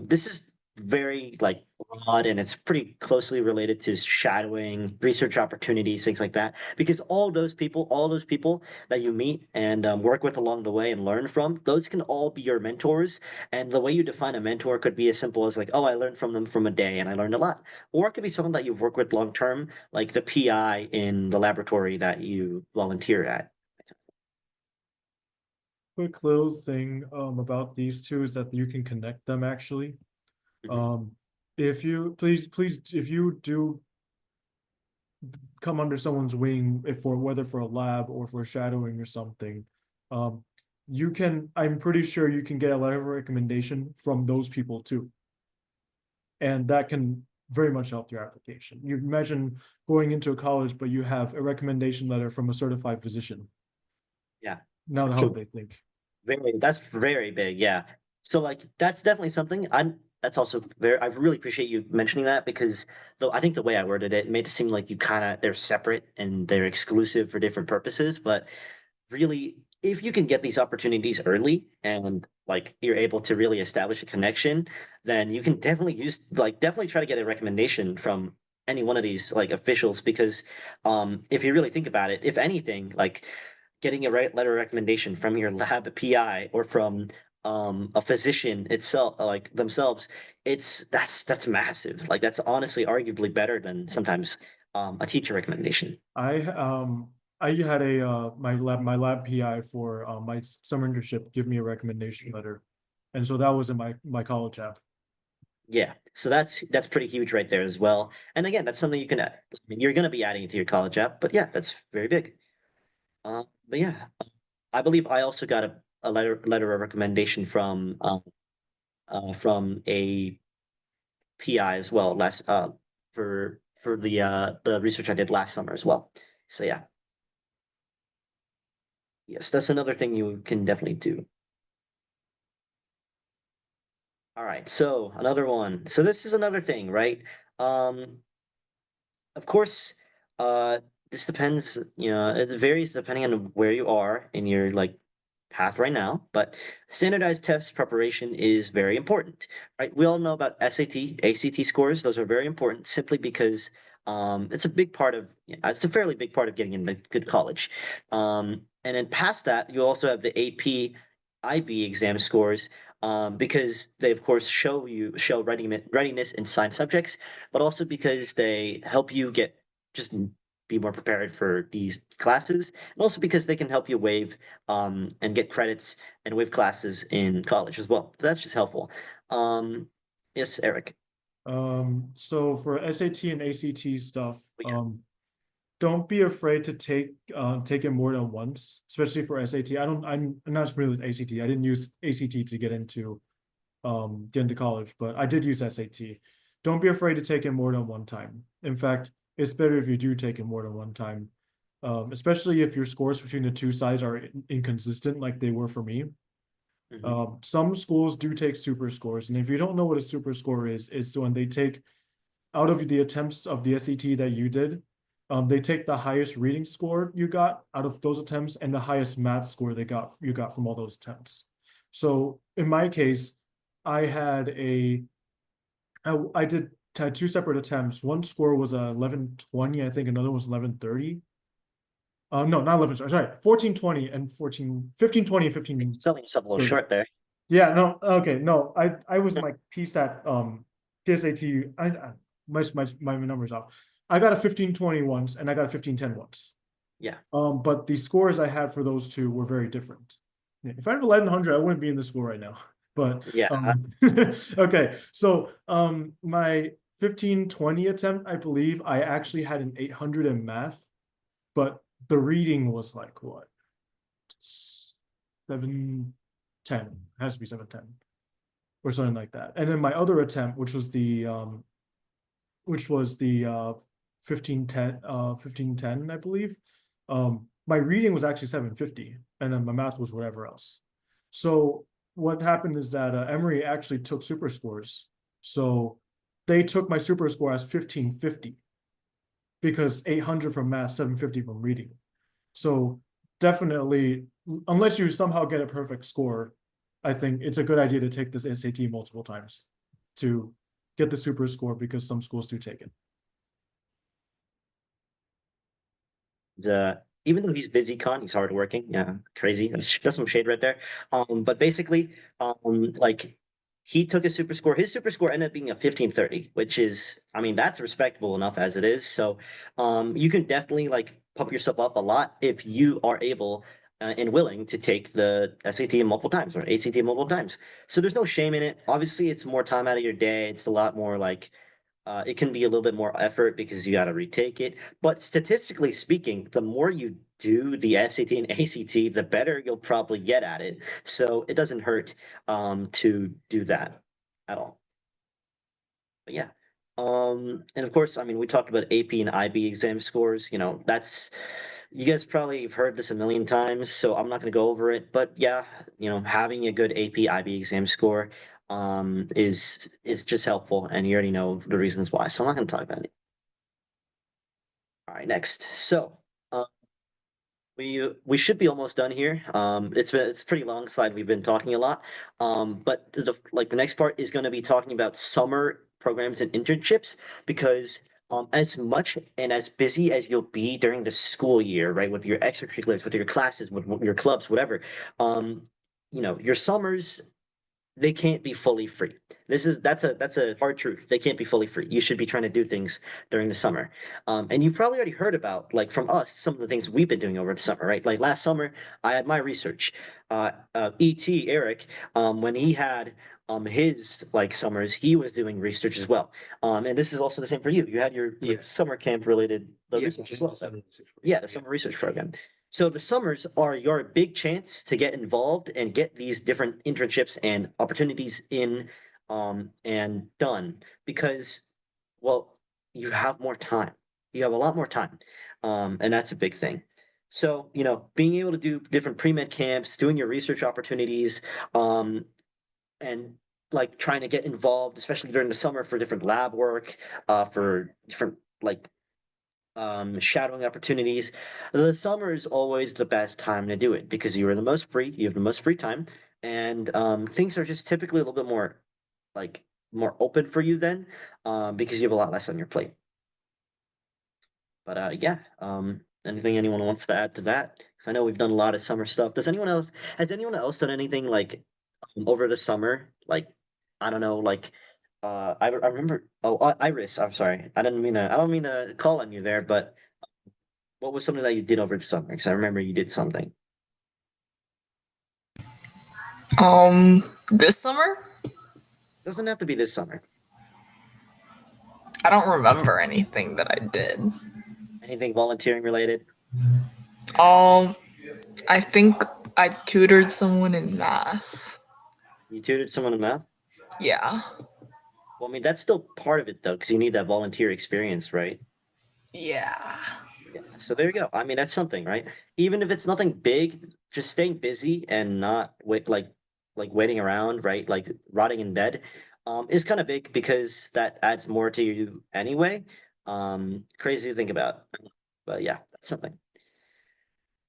this is very like broad, and it's pretty closely related to shadowing, research opportunities, things like that. Because all those people that you meet and work with along the way and learn from, those can all be your mentors. And the way you define a mentor could be as simple as like, oh, I learned from them from a day and I learned a lot. Or it could be someone that you've worked with long term, like the PI in the laboratory that you volunteer at. Quick little thing about these two is that you can connect them actually. Mhm. If you please if you do come under someone's wing, if for whether for a lab or for shadowing or something, you can, I'm pretty sure you can get a letter of recommendation from those people too. And that can very much help your application. You imagine going into a college, but you have a recommendation letter from a certified physician. Yeah. Now how would they think? That's very big, yeah. So like that's definitely something that's also very I really appreciate you mentioning that because though I think the way I worded it made it seem like you kind of they're separate and they're exclusive for different purposes, but really if you can get these opportunities early and like you're able to really establish a connection, then you can definitely try to get a recommendation from any one of these like officials because if you really think about it, if anything, like getting a letter of recommendation from your lab PI or from a physician itself, like themselves, that's massive. Like that's honestly arguably better than sometimes a teacher recommendation. I had a my lab PI for my summer internship give me a recommendation letter, and so that was in my college app. Yeah, so that's pretty huge right there as well. And again, that's something you can add. I mean, you're going to be adding it to your college app, but yeah, that's very big. But yeah, I believe I also got a letter of recommendation from a PI as well last for the research I did last summer as well. So yeah, yes, that's another thing you can definitely do. All right, so another one. So this is another thing, right? Um, of course, uh, this depends, it varies depending on where you are in your like path right now, but standardized test preparation is very important, right? We all know about SAT, ACT scores. Those are very important simply because it's a big part of, it's a fairly big part of getting into good college. And then past that, you also have the AP, IB exam scores because they of course show readiness in science subjects, but also because they help you get just be more prepared for these classes, and also because they can help you waive and get credits and waive classes in college as well. So that's just helpful. Yes, Eric. So for SAT and ACT stuff, Yeah. don't be afraid to take it more than once, especially for SAT. I'm not familiar with ACT. I didn't use ACT to get into college, but I did use SAT. Don't be afraid to take it more than one time. In fact, it's better if you do take it more than one time, especially if your scores between the two sides are inconsistent, like they were for me. Mhm. Some schools do take super scores, and if you don't know what a super score is, it's when they take out of the attempts of the SAT that you did, they take the highest reading score you got out of those attempts and the highest math score you got from all those attempts. So in my case, I had I had two separate attempts. One score was 1120, I think another was 1130. No, not 11, sorry, 1420 and 1520 and Selling yourself a little 1530. short there. Yeah, no, okay, no, I was my PSAT PSAT my numbers off. I got a 1520 once and I got a 1510 once. Yeah. But the scores I had for those two were very different. Yeah, if I had 1100, I wouldn't be in the school right now. But Yeah. okay, so my 1520 attempt, I believe I actually had an 800 in math, but the reading was like what? 710. It has to be 710 or something like that. And then my other attempt, which was the 1510, I believe. My reading was actually 750, and then my math was whatever else. So what happened is that Emory actually took super scores. So they took my super score as 1550 because 800 from math, 750 from reading. So definitely, unless you somehow get a perfect score, I think it's a good idea to take this SAT multiple times to get the super score because some schools do take it. Even though he's busy, he's hardworking. Yeah, crazy. That's some shade right there. But basically, like he took a super score. His super score ended up being a 1530, which is, I mean, that's respectable enough as it is. So, you can definitely like pump yourself up a lot if you are able and willing to take the SAT multiple times or ACT multiple times. So there's no shame in it. Obviously, it's more time out of your day. It's a lot more like it can be a little bit more effort because you got to retake it. But statistically speaking, the more you do the SAT and ACT, the better you'll probably get at it. So it doesn't hurt to do that at all. But yeah. And of course, I mean, we talked about AP and IB exam scores. You know, that's you guys probably have heard this a million times, so I'm not going to go over it. But yeah, you know, having a good AP IB exam score is just helpful, and you already know the reasons why. So I'm not going to talk about it. All right, next. So we should be almost done here. It's a pretty long slide. We've been talking a lot. But the next part is going to be talking about summer programs and internships because as much and as busy as you'll be during the school year, right, with your extracurriculars, with your classes, with your clubs, whatever, you know, your summers they can't be fully free. That's a hard truth. They can't be fully free. You should be trying to do things during the summer. And you've probably already heard about, like from us, some of the things we've been doing over the summer, right? Like last summer, I had my research. ET Eric, when he had his like summers, he was doing research as well. And this is also the same for you. You had your summer camp related research as well. Yeah, the summer research program. So the summers are your big chance to get involved and get these different internships and opportunities in and done because, well, you have more time. You have a lot more time, and that's a big thing. So, you know, being able to do different pre-med camps, doing your research opportunities, and like trying to get involved, especially during the summer for different lab work, for different like shadowing opportunities. The summer is always the best time to do it because you are the most free, you have the most free time, and things are just typically a little bit more like more open for you then because you have a lot less on your plate. But yeah, anything anyone wants to add to that? Because I know we've done a lot of summer stuff. Has anyone else done anything like over the summer? Like, I don't know, like I remember Iris, I'm sorry. I don't mean to call on you there, but what was something that you did over the summer? Because I remember you did something. This summer? Doesn't have to be this summer. I don't remember anything that I did. Anything volunteering related? Um, I think I tutored someone in math. You tutored someone in math? Yeah. Well, I mean, that's still part of it though, because you need that volunteer experience, right? Yeah. Yeah. So there you go. I mean, that's something, right? Even if it's nothing big, just staying busy and not like waiting around, right? Like rotting in bed, is kind of big because that adds more to you anyway. Crazy to think about. But yeah, that's something.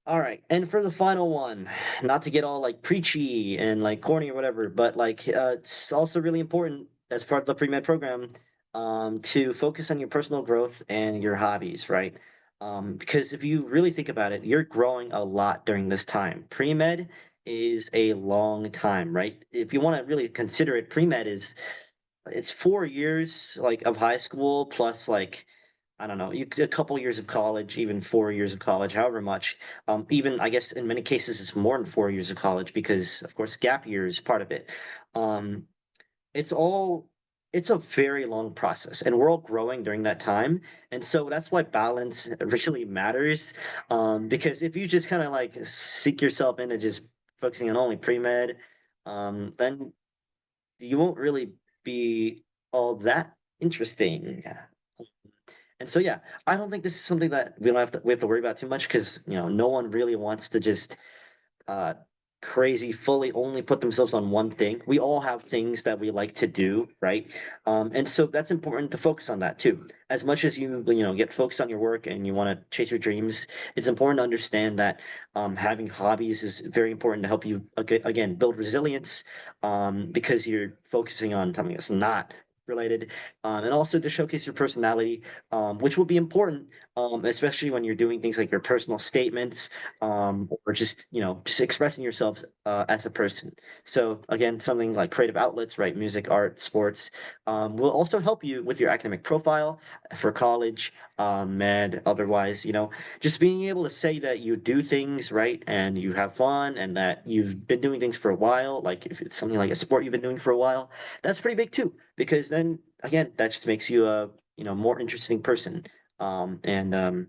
All right. And for the final one, not to get all like preachy and like corny or whatever, but like it's also really important as part of the pre-med program to focus on your personal growth and your hobbies, right? Because if you really think about it, you're growing a lot during this time. Pre-med is a long time, right? If you want to really consider it, pre-med is it's 4 years like of high school plus like I don't know, a couple years of college, even 4 years of college, however much. Even I guess in many cases it's more than 4 years of college because of course gap year is part of it. Um, it's all it's a very long process and we're all growing during that time. And so that's why balance really matters. Because if you just kind of like stick yourself into just focusing on only pre-med, then you won't really be all that interesting. And so yeah, I don't think this is something that we have to worry about too much because you know no one really wants to just uh crazy fully only put themselves on one thing. We all have things that we like to do, right? And so that's important to focus on that too. As much as you get focused on your work and you want to chase your dreams, it's important to understand that having hobbies is very important to help you again build resilience, because you're focusing on something that's not related, and also to showcase your personality, which will be important, especially when you're doing things like your personal statements, or just expressing yourself as a person. So again, something like creative outlets, right? Music, art, sports, will also help you with your academic profile for college, and otherwise, just being able to say that you do things right and you have fun and that you've been doing things for a while, like if it's something like a sport you've been doing for a while, that's pretty big too, because then again, that just makes you a more interesting person. And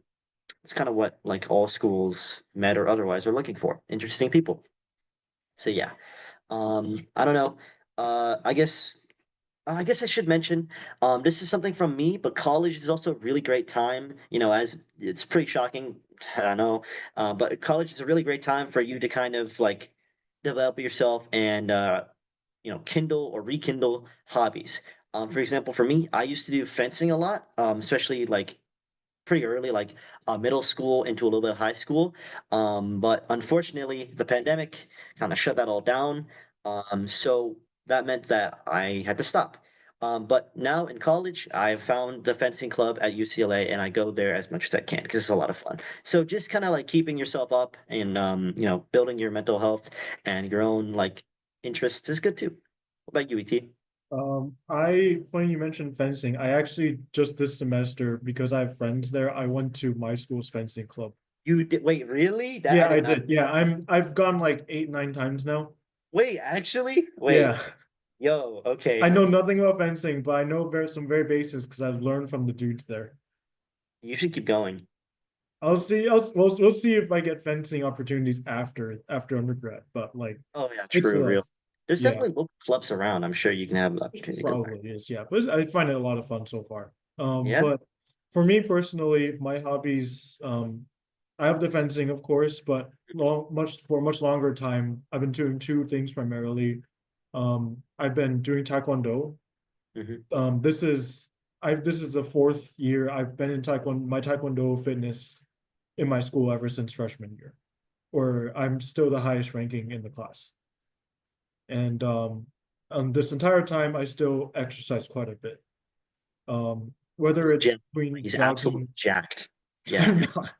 it's kind of what like all schools, med or otherwise, are looking for, interesting people. So yeah, I don't know. I guess I should mention, this is something from me, but college is also a really great time. As it's pretty shocking, I know, but college is a really great time for you to kind of like develop yourself and kindle or rekindle hobbies. For example, for me, I used to do fencing a lot, especially like pretty early, like middle school into a little bit of high school. But unfortunately, the pandemic kind of shut that all down. So that meant that I had to stop. But now in college, I've found the fencing club at UCLA, and I go there as much as I can because it's a lot of fun. So just kind of like keeping yourself up and building your mental health and your own like interests is good too. What about you, ET? Funny you mentioned fencing. I actually just this semester, because I have friends there, I went to my school's fencing club. You did wait, really? That I Yeah, I did not. did. Yeah, I've gone like 8, 9 times now. Wait, actually? Wait. Yeah. Yo, I okay. know nothing about fencing, but I know some very basics because I've learned from the dudes there. You should keep going. I'll see. We'll see if I get fencing opportunities after undergrad. But like, Oh yeah, it's true, real. There's yeah, definitely local clubs around. I'm sure you can have the opportunity to go there. probably is. Yeah, but I find it a lot of fun so far. Yeah. But for me personally, my hobbies, I have the fencing, of course, but for a much longer time, I've been doing two things primarily. I've been doing Taekwondo. Hmm. This is this is the fourth year I've been in Taekwondo fitness in my school ever since freshman year, or I'm still the highest ranking in the class. And this entire time I still exercise quite a bit. Whether it's Jim, between he's absolutely jogging, jacked. Yeah. I'm not.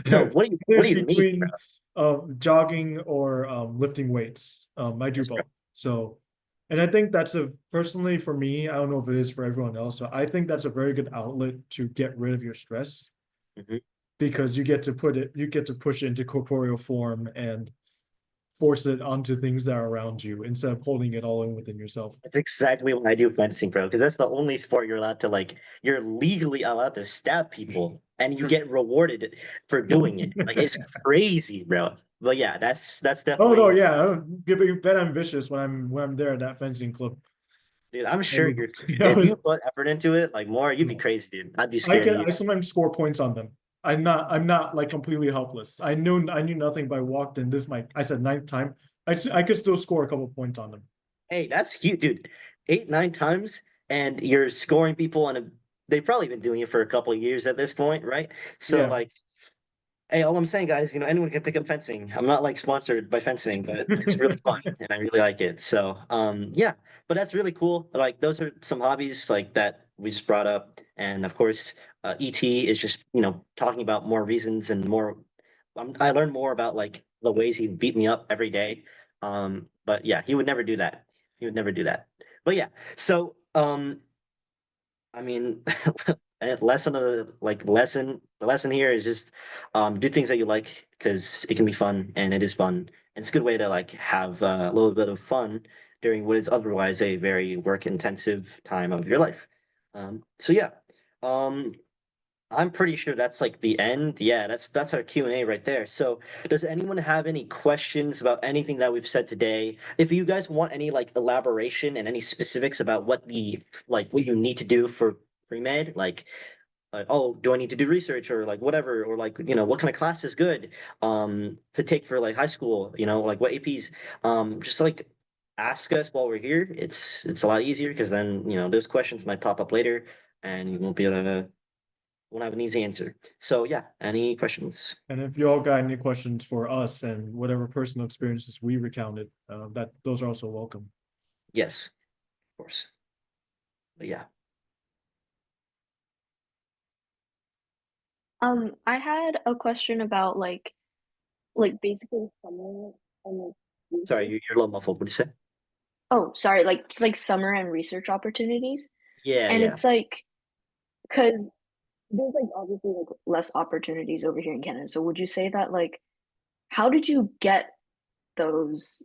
No, Whether what do it's you mean, bro? between jogging or lifting weights. I do Yes, bro. both. So, and I think that's personally for me, I don't know if it is for everyone else, but I think that's a very good outlet to get rid of your stress, Hmm. because you get to push it into corporeal form and force it onto things that are around you instead of holding it all in within yourself. That's exactly what I do fencing, bro. Because that's the only sport you're allowed to like. You're legally allowed to stab people, and you get rewarded for doing it. Like it's crazy, bro. But yeah, that's Oh no, definitely, yeah, you bet I'm vicious when I'm there at that fencing club. dude. I'm I sure would, you're. I If was, you put effort into it, like more, you'd be crazy, dude. I'd be scared of you. I sometimes score points on them. I'm not like completely helpless. I knew nothing, but I walked in I said ninth time. I could still score a couple points on them. Hey, that's huge, dude. 8, 9 times, and you're scoring people, and they've probably been doing it for a couple of years at this point, right? So, Yeah. like, hey, all I'm saying, guys, anyone can pick up fencing. I'm not like sponsored by fencing, but it's really fun, and I really like it. So, yeah, but that's really cool. Like, those are some hobbies like that we just brought up, and of course, ET is just talking about more reasons and more. I learned more about like the ways he beat me up every day. But yeah, he would never do that. He would never do that. But yeah, so I mean, and lesson of the lesson here is just do things that you like because it can be fun and it is fun. And it's a good way to like have a little bit of fun during what is otherwise a very work intensive time of your life. So yeah. Um, I'm pretty sure that's like the end. Yeah, that's our Q&A right there. So, does anyone have any questions about anything that we've said today? If you guys want any like elaboration and any specifics about what you need to do for pre-med, like oh, do I need to do research or like whatever, or like, what kind of class is good to take for like high school, like what APs, just like ask us while we're here. It's a lot easier because then, those questions might pop up later and you won't have an easy answer. So yeah, any questions? And if you all got any questions for us and whatever personal experiences we recounted, that those are also welcome. Yes, of course. But yeah. I had a question about like basically summer and like Sorry, research. you're a little muffled. What did you say? Oh, sorry, like just like summer and research opportunities. Yeah, And yeah. it's like because there's like obviously like less opportunities over here in Canada. So would you say that like how did you get those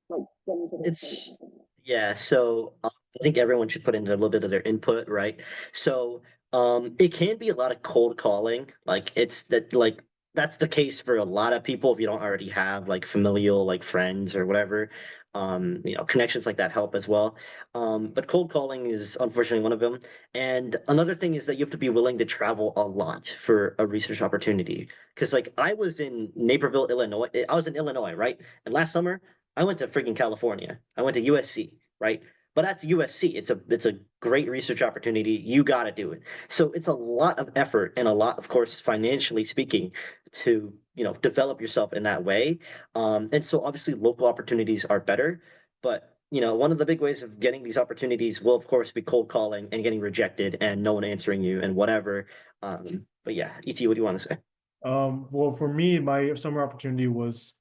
like get into those It's programs? yeah, so I think everyone should put in a little bit of their input, right? So it can be a lot of cold calling. Like it's that like that's the case for a lot of people if you don't already have like familial like friends or whatever. Connections like that help as well. But cold calling is unfortunately one of them. And another thing is that you have to be willing to travel a lot for a research opportunity. Because like I was in Naperville, Illinois. I was in Illinois, right? And last summer I went to freaking California. I went to USC, right? But that's USC. It's a great research opportunity. You got to do it. So it's a lot of effort and a lot, of course, financially speaking, to develop yourself in that way. And so obviously local opportunities are better, but one of the big ways of getting these opportunities will, of course, be cold calling and getting rejected and no one answering you and whatever. But yeah, ET, what do you want to say? Well, for me, my summer opportunity was,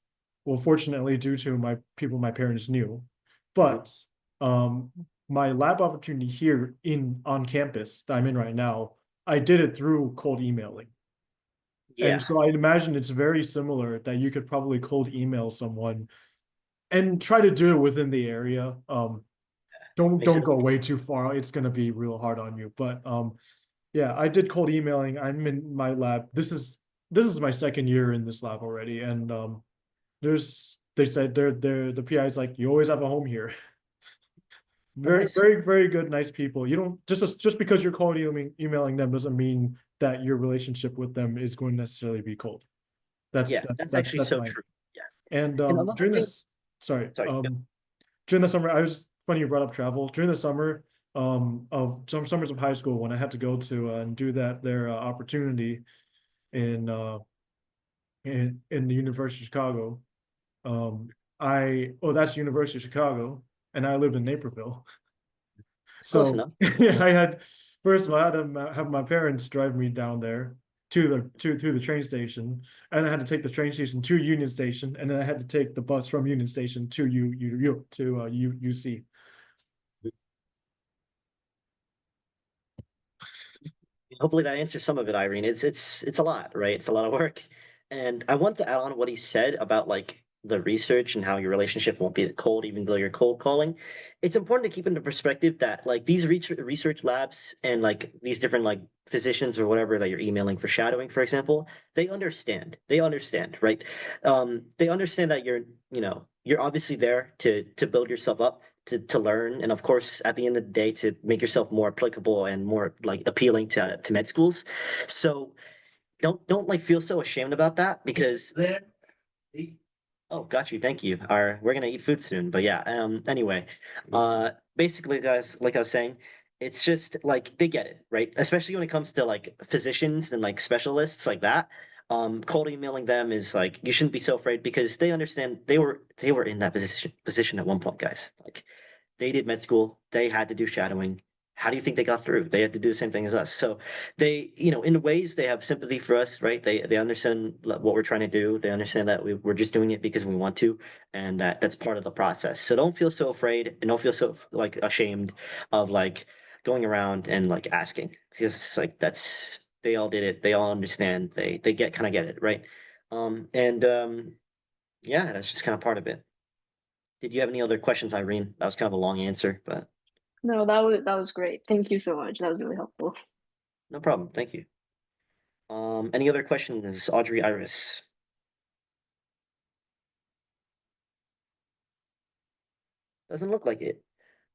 well, fortunately, due to my people my parents knew, but um, my lab opportunity here in on campus that I'm in right now, I did it through cold emailing. And Yeah, so I'd imagine it's very similar that you could probably cold email someone and try to do it within the area. Don't makes it don't a go little. way too far. It's gonna be real hard on you. But yeah, I did cold emailing. I'm in my lab. This is my second year in this lab already, and they said they're the PI is like you always have a home here. Oh, Very nice. very very good, nice people. You don't just because you're cold emailing them doesn't mean that your relationship with them is going to necessarily be cold. That's Yeah, that, that's that's actually that's so my true. Yeah. and And another during thing, this sorry sorry. during the summer I was funny you brought up travel during the summer of some summers of high school when I had to go to and do that their opportunity in in the University of Chicago. That's University of Chicago, and I lived in Naperville. It's close So enough. I had first of all I had to have my parents drive me down there to the train station, and I had to take the train station to Union Station, and then I had to take the bus from Union Station to UC. Hopefully that answers some of it, Irene. It's a lot, right? It's a lot of work. And I want to add on what he said about like the research and how your relationship won't be cold even though you're cold calling. It's important to keep into perspective that like these research labs and like these different like physicians or whatever that you're emailing for shadowing, for example, they understand. They understand, right? They understand that you're obviously there to build yourself up to learn and of course at the end of the day to make yourself more applicable and more like appealing to med schools. So don't like feel so ashamed about that because oh got you, thank you. We're gonna eat food soon, but yeah, anyway, basically guys, like I was saying, it's just like they get it, right? Especially when it comes to like physicians and like specialists like that. Cold emailing them is like you shouldn't be so afraid because they understand they were in that position at one point, guys. Like they did med school. They had to do shadowing. How do you think they got through? They had to do the same thing as us. So they, in ways, they have sympathy for us, right? They understand what we're trying to do. They understand that we're just doing it because we want to, and that's part of the process. So don't feel so afraid and don't feel so like ashamed of like going around and like asking because like that's they all did it. They all understand. They get kind of get it, right? And yeah, that's just kind of part of it. Did you have any other questions, Irene? That was kind of a long answer, but No, that was great. Thank you so much. That was really helpful. no problem. Thank you. Any other questions, Audrey Iris? Doesn't look like it.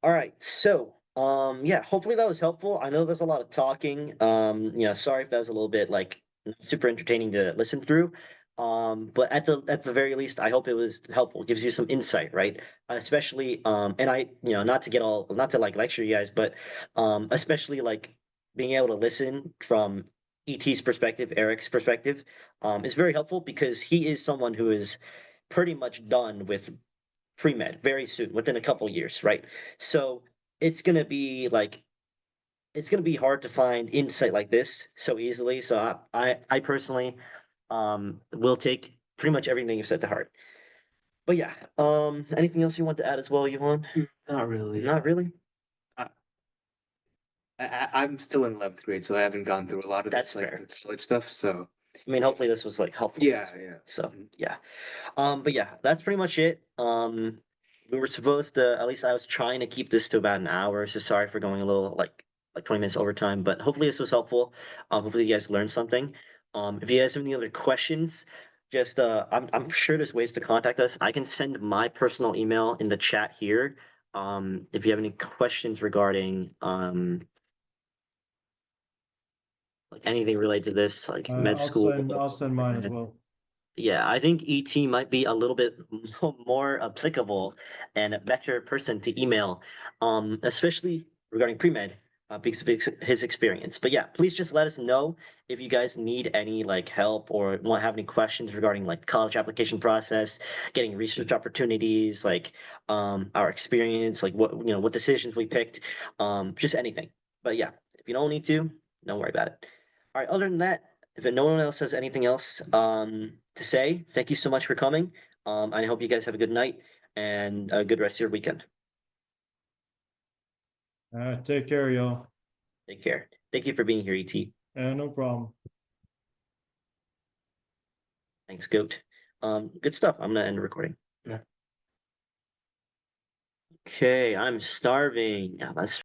All right, so Yeah, hopefully that was helpful. I know there's a lot of talking. Sorry if that was a little bit like not super entertaining to listen through. But at the very least, I hope it was helpful. Gives you some insight, right? Especially and not to like lecture you guys, but especially like being able to listen from ET's perspective, Eric's perspective, is very helpful because he is someone who is pretty much done with pre-med very soon, within a couple years, right? So it's gonna be like it's gonna be hard to find insight like this so easily. So I personally will take pretty much everything you said to heart. But yeah, anything else you want to add as well, Johan? Not really. Not really. I'm still in 11th grade, so I haven't gone through a lot of That's this, like fair. the college stuff. So I mean, hopefully this was like helpful. yeah, yeah. So yeah. But yeah, that's pretty much it. We were supposed to, at least I was trying to keep this to about an hour. So sorry for going a little like 20 minutes overtime, but hopefully this was helpful. Hopefully you guys learned something. If you guys have any other questions, just I'm sure there's ways to contact us. I can send my personal email in the chat here. If you have any questions regarding like anything related to this, like med school. I'll send mine as well. Yeah, I think ET might be a little bit more applicable and a better person to email, especially regarding pre-med, because of his experience. But yeah, please just let us know if you guys need any like help or want to have any questions regarding like college application process, getting research opportunities, like our experience, like what decisions we picked, just anything. But yeah, if you don't need to, don't worry about it. All right, other than that, if no one else has anything else to say, thank you so much for coming. I hope you guys have a good night and a good rest of your weekend. Take care, y'all. Take care. Thank you for being here, ET. No problem. Thanks, Goat. Good stuff. I'm gonna end the recording. Yeah. Okay, I'm starving. Yeah, that's